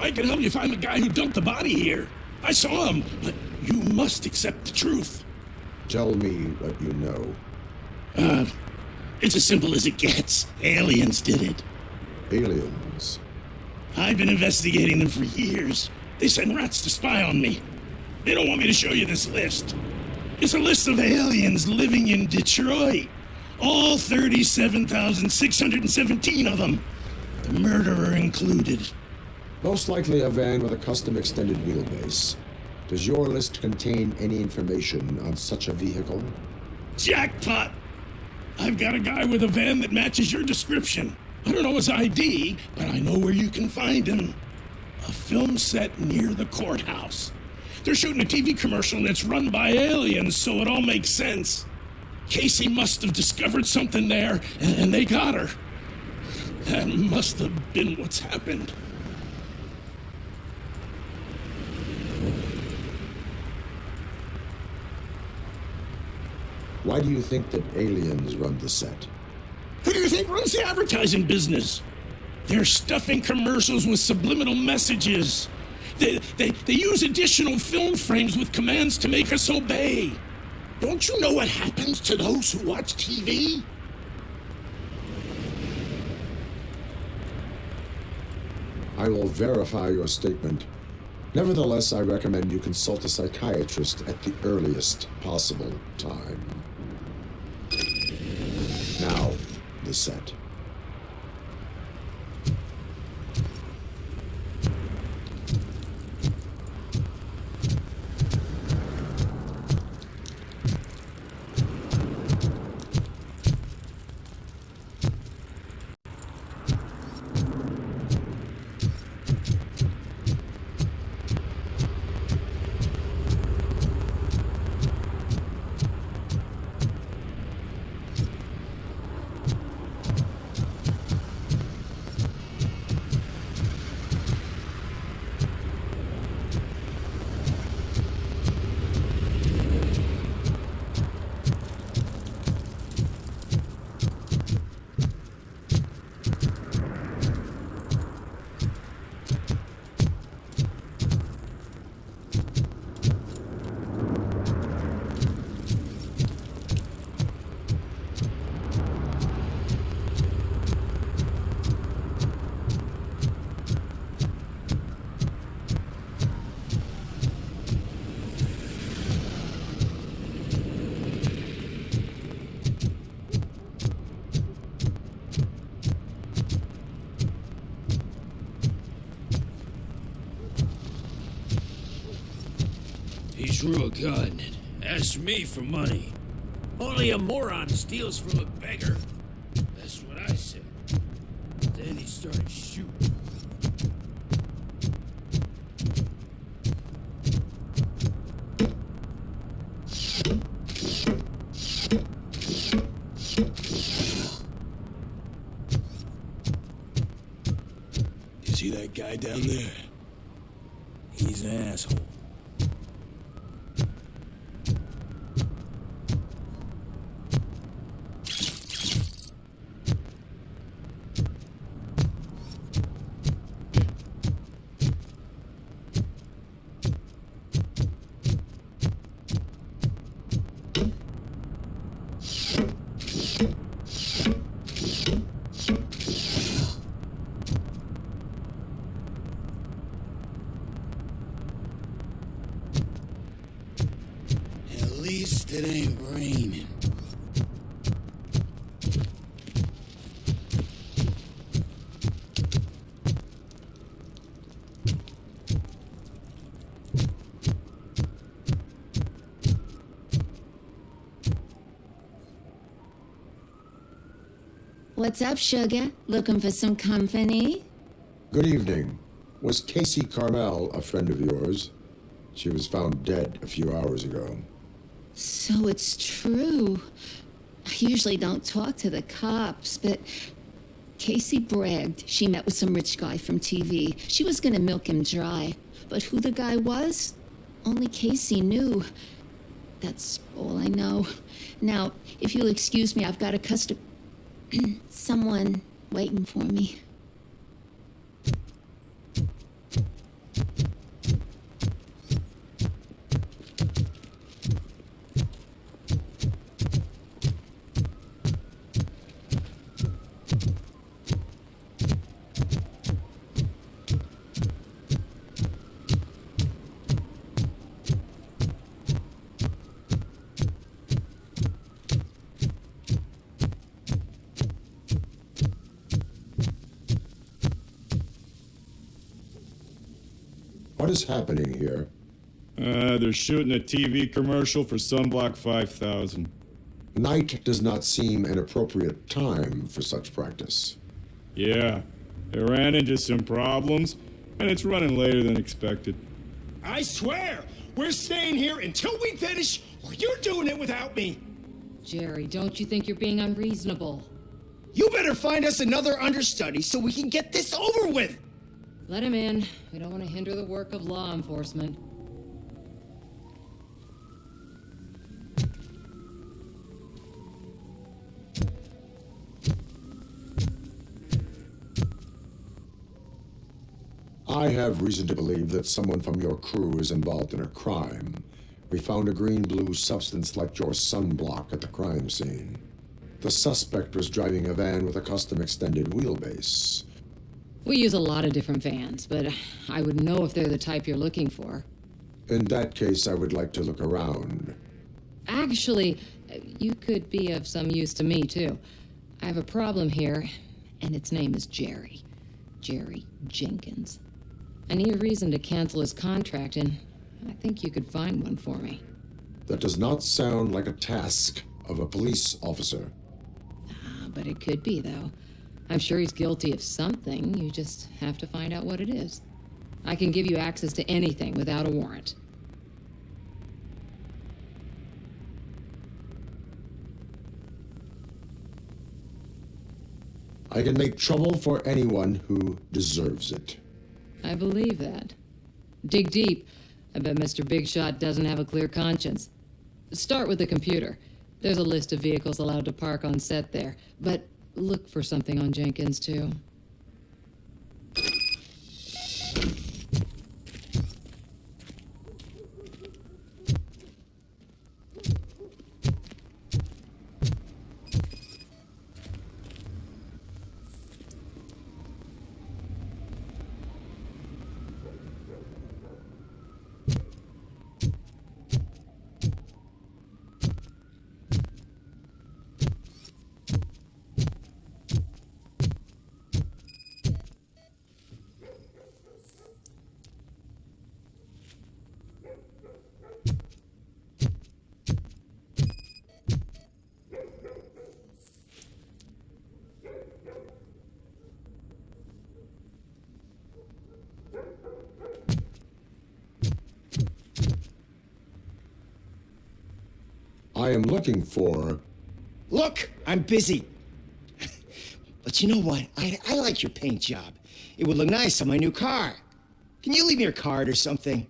I can help you find the guy who dumped the body here. I saw him, but you must accept the truth. Tell me what you know. It's as simple as it gets. Aliens did it. Aliens? I've been investigating them for years. They send rats to spy on me. They don't want me to show you this list. It's a list of aliens living in Detroit. All 37,617 of them. The murderer included. Most likely a van with a custom extended wheelbase. Does your list contain any information on such a vehicle? Jackpot! I've got a guy with a van that matches your description. I don't know his ID, but I know where you can find him. A film set near the courthouse. They're shooting a TV commercial and it's run by aliens, so it all makes sense. Casey must have discovered something there, and they got her. That must have been what's happened. Why do you think that aliens run the set? Who do you think runs the advertising business? They're stuffing commercials with subliminal messages. They use additional film frames with commands to make us obey. Don't you know what happens to those who watch TV? I will verify your statement. Nevertheless, I recommend you consult a psychiatrist at the earliest possible time. Now, the set. He drew a gun and asked me for money. Only a moron steals from a beggar. That's what I said. Then he started shooting. You see that guy down there? He's an asshole. At least it ain't raining. What's up, sugar? Looking for some company? Good evening. Was Casey Carmel a friend of yours? She was found dead a few hours ago. So it's true. I usually don't talk to the cops, but Casey bragged she met with some rich guy from TV. She was gonna milk him dry. But who the guy was? Only Casey knew. That's all I know. Now, if you'll excuse me, I've got a someone waiting for me. What is happening here? They're shooting a TV commercial for Sunblock 5000. Night does not seem an appropriate time for such practice. Yeah, they ran into some problems, and it's running later than expected. I swear, we're staying here until we finish, or you're doing it without me. Jerry, don't you think you're being unreasonable? You better find us another understudy so we can get this over with. Let him in. We don't want to hinder the work of law enforcement. I have reason to believe that someone from your crew is involved in a crime. We found a green-blue substance like your sunblock at the crime scene. The suspect was driving a van with a custom extended wheelbase. We use a lot of different vans, but I would know if they're the type you're looking for. In that case, I would like to look around. Actually, you could be of some use to me, too. I have a problem here, and its name is Jerry. Jerry Jenkins. I need a reason to cancel his contract, and I think you could find one for me. That does not sound like a task of a police officer. But it could be, though. I'm sure he's guilty of something. You just have to find out what it is. I can give you access to anything without a warrant. I can make trouble for anyone who deserves it. I believe that. Dig deep. I bet Mr. Big Shot doesn't have a clear conscience. Start with the computer. There's a list of vehicles allowed to park on set there, but look for something on Jenkins, too. I am looking for... Look, I'm busy. But you know what? I like your paint job. It would look nice on my new car. Can you leave me your card or something?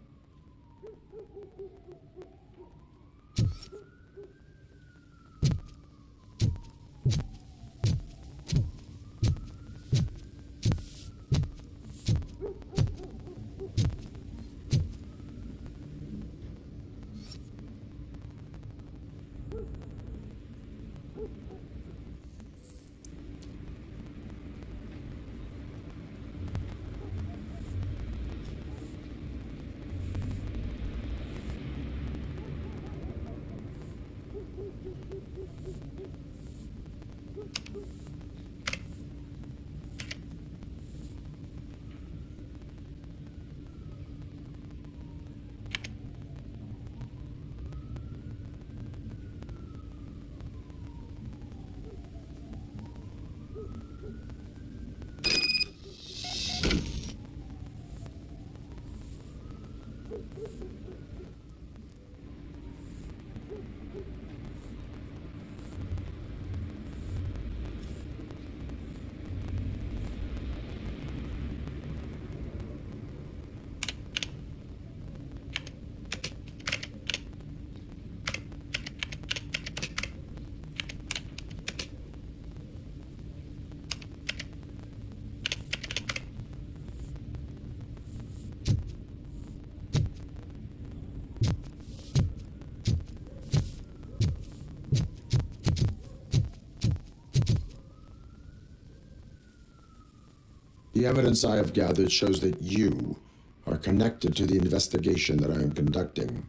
The evidence I have gathered shows that you are connected to the investigation that I am conducting.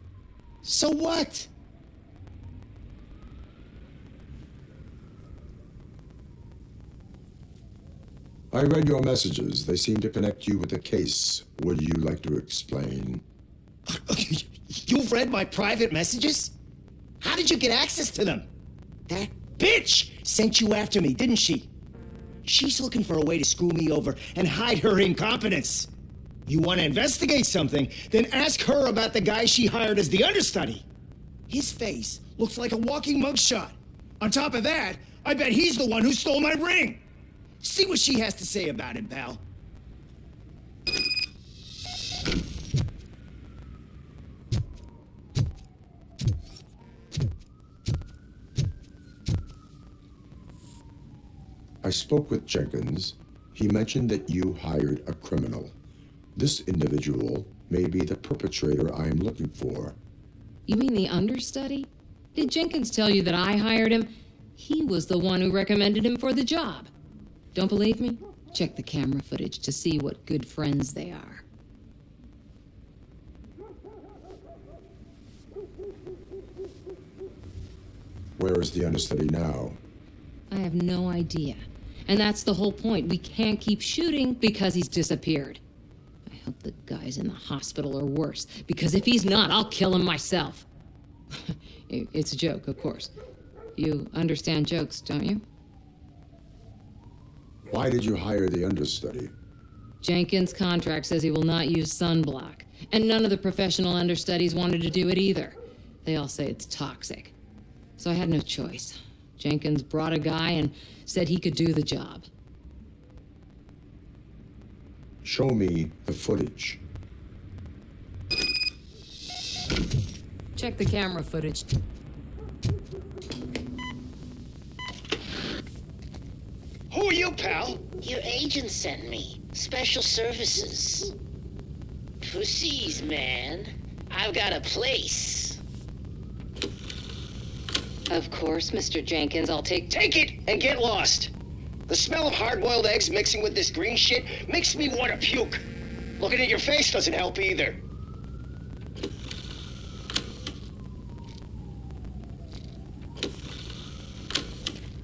So what? I read your messages. They seem to connect you with the case. Would you like to explain? You've read my private messages? How did you get access to them? That bitch sent you after me, didn't she? She's looking for a way to screw me over and hide her incompetence. You want to investigate something, then ask her about the guy she hired as the understudy. His face looks like a walking mugshot. On top of that, I bet he's the one who stole my ring. See what she has to say about him, pal. I spoke with Jenkins. He mentioned that you hired a criminal. This individual may be the perpetrator I am looking for. You mean the understudy? Did Jenkins tell you that I hired him? He was the one who recommended him for the job. Don't believe me? Check the camera footage to see what good friends they are. Where is the understudy now? I have no idea. And that's the whole point. We can't keep shooting because he's disappeared. I hope the guy's in the hospital or worse, because if he's not, I'll kill him myself. It's a joke, of course. You understand jokes, don't you? Why did you hire the understudy? Jenkins' contract says he will not use sunblock, and none of the professional understudies wanted to do it either. They all say it's toxic. So I had no choice. Jenkins brought a guy and said he could do the job. Show me the footage. Check the camera footage. Who are you, pal? Your agent sent me. Special services. Pussies, man. I've got a place. Of course, Mr. Jenkins, I'll take it and get lost. The smell of hard-boiled eggs mixing with this green shit makes me want to puke. Looking at your face doesn't help either.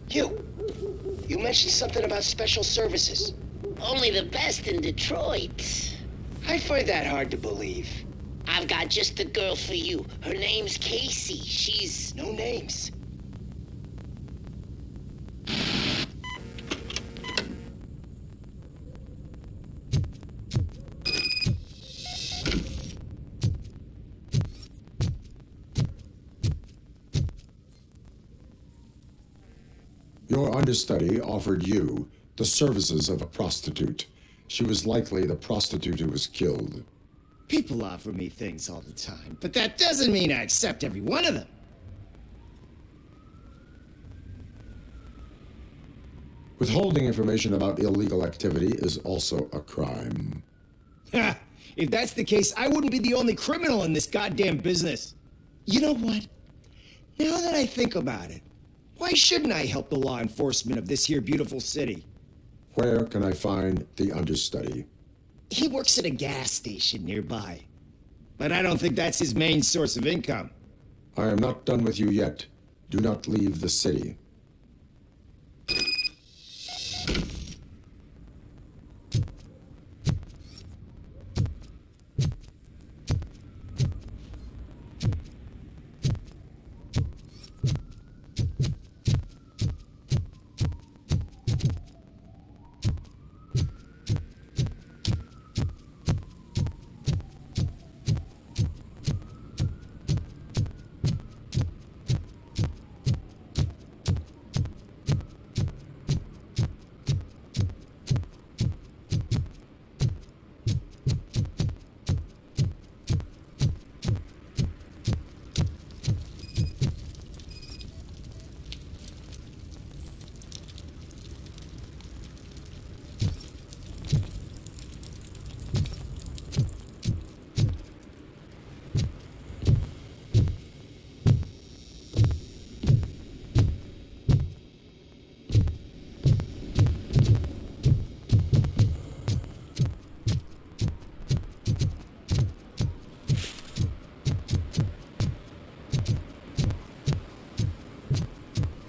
You mentioned something about special services. Only the best in Detroit. I find that hard to believe. I've got just the girl for you. Her name's Casey. She's... No names. Your understudy offered you the services of a prostitute. She was likely the prostitute who was killed. People offer me things all the time, but that doesn't mean I accept every one of them. Withholding information about illegal activity is also a crime. Ha! If that's the case, I wouldn't be the only criminal in this goddamn business. You know what? Now that I think about it, why shouldn't I help the law enforcement of this here beautiful city? Where can I find the understudy? He works at a gas station nearby. But I don't think that's his main source of income. I am not done with you yet. Do not leave the city.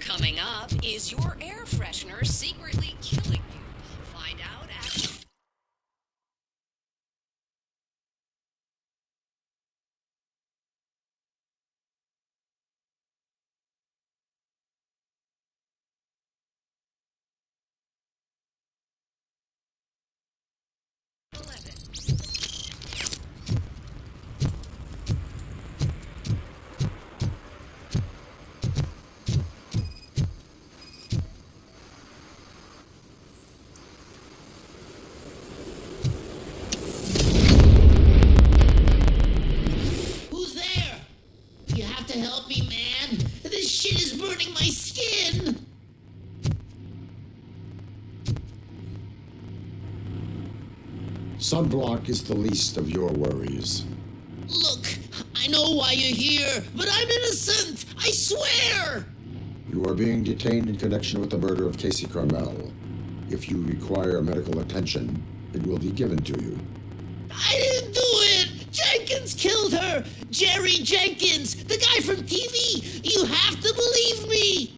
Coming up, is your air freshener secretly killing you? Find out after. Who's there? You have to help me, man. This shit is burning my skin. Sunblock is the least of your worries. Look, I know why you're here, but I'm innocent. I swear. You are being detained in connection with the murder of Casey Carmel. If you require medical attention, it will be given to you. I didn't do it. Jenkins killed her. Jerry Jenkins, the guy from TV. You have to believe me.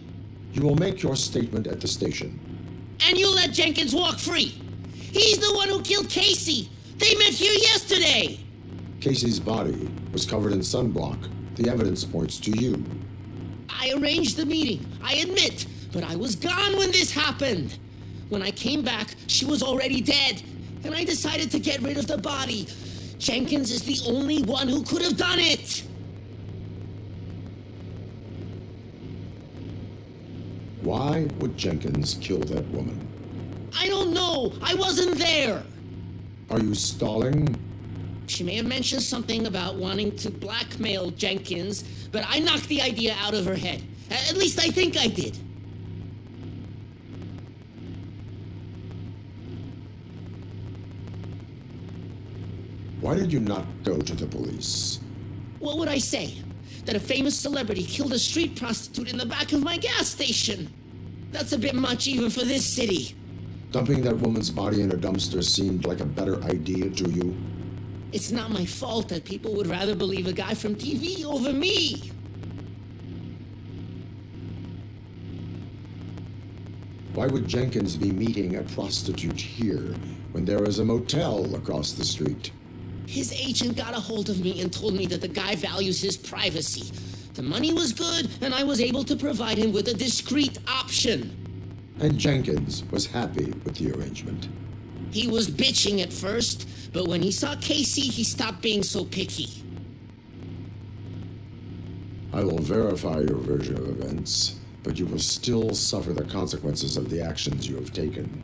You will make your statement at the station. And you let Jenkins walk free. He's the one who killed Casey. They met here yesterday. Casey's body was covered in sunblock. The evidence points to you. I arranged the meeting, I admit, but I was gone when this happened. When I came back, she was already dead, and I decided to get rid of the body. Jenkins is the only one who could have done it. Why would Jenkins kill that woman? I don't know. I wasn't there. Are you stalling? She may have mentioned something about wanting to blackmail Jenkins, but I knocked the idea out of her head. At least I think I did. Why did you not go to the police? What would I say? That a famous celebrity killed a street prostitute in the back of my gas station? That's a bit much even for this city. Dumping that woman's body in a dumpster seemed like a better idea to you? It's not my fault that people would rather believe a guy from TV over me. Why would Jenkins be meeting a prostitute here when there is a motel across the street? His agent got a hold of me and told me that the guy values his privacy. The money was good, and I was able to provide him with a discreet option. And Jenkins was happy with the arrangement. He was bitching at first, but when he saw Casey, he stopped being so picky. I will verify your version of events, but you will still suffer the consequences of the actions you have taken.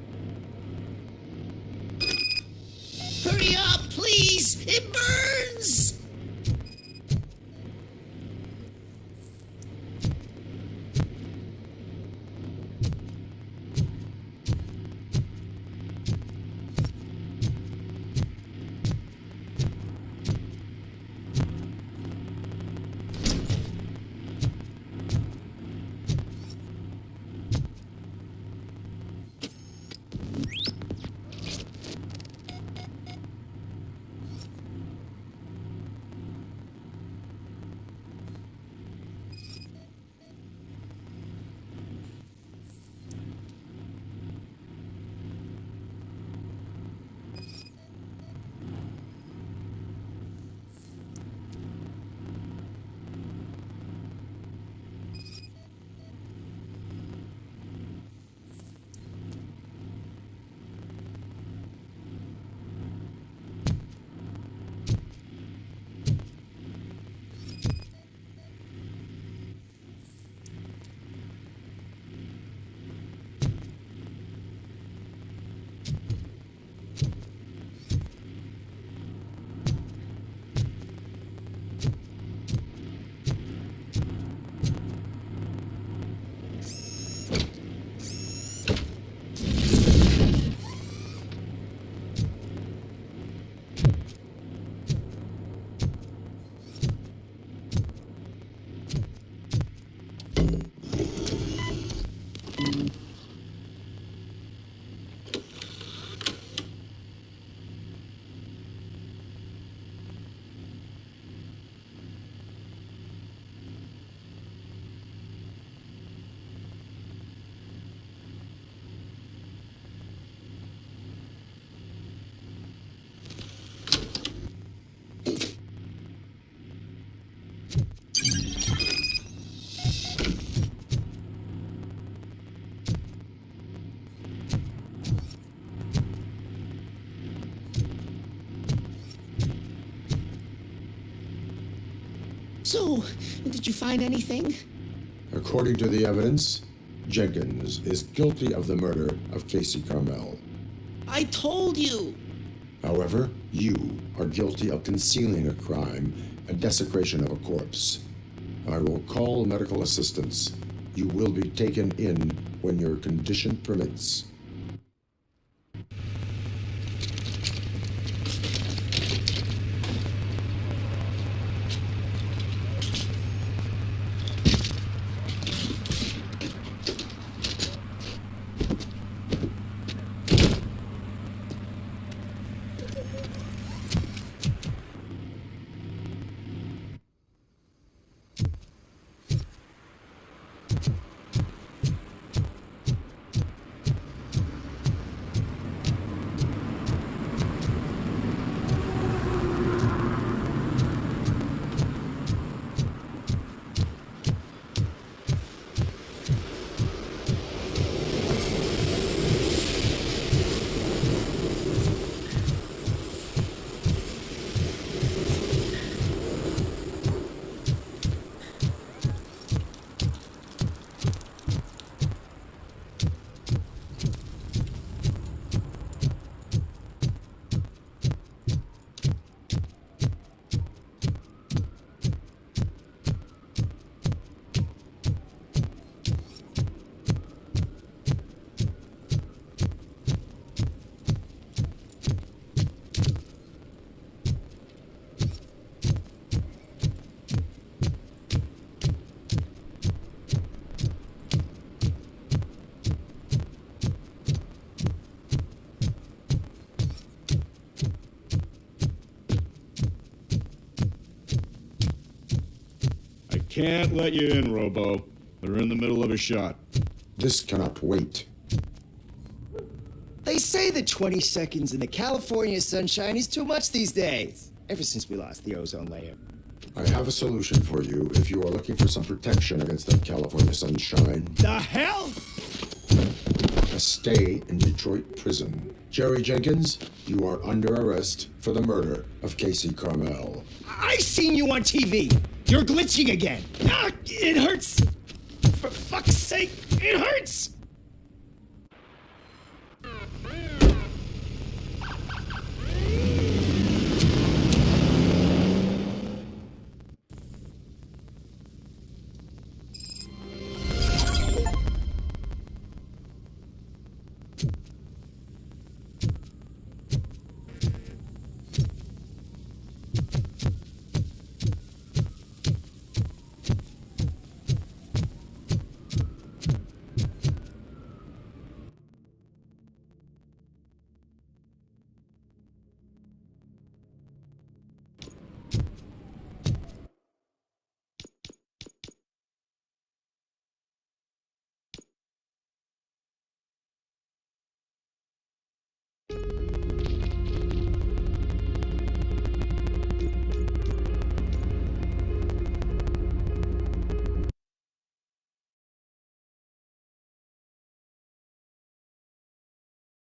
Hurry up, please! It burns! So, did you find anything? According to the evidence, Jenkins is guilty of the murder of Casey Carmel. I told you! However, you are guilty of concealing a crime and desecration of a corpse. I will call medical assistance. You will be taken in when your condition permits. Can't let you in, Robo. They're in the middle of a shot. This cannot wait. They say that 20 seconds in the California sunshine is too much these days. Ever since we lost the ozone layer. I have a solution for you if you are looking for some protection against that California sunshine. The hell? A stay in Detroit prison. Jerry Jenkins, you are under arrest for the murder of Casey Carmel. I seen you on TV. You're glitching again. Ah, it hurts. For fuck's sake, it hurts.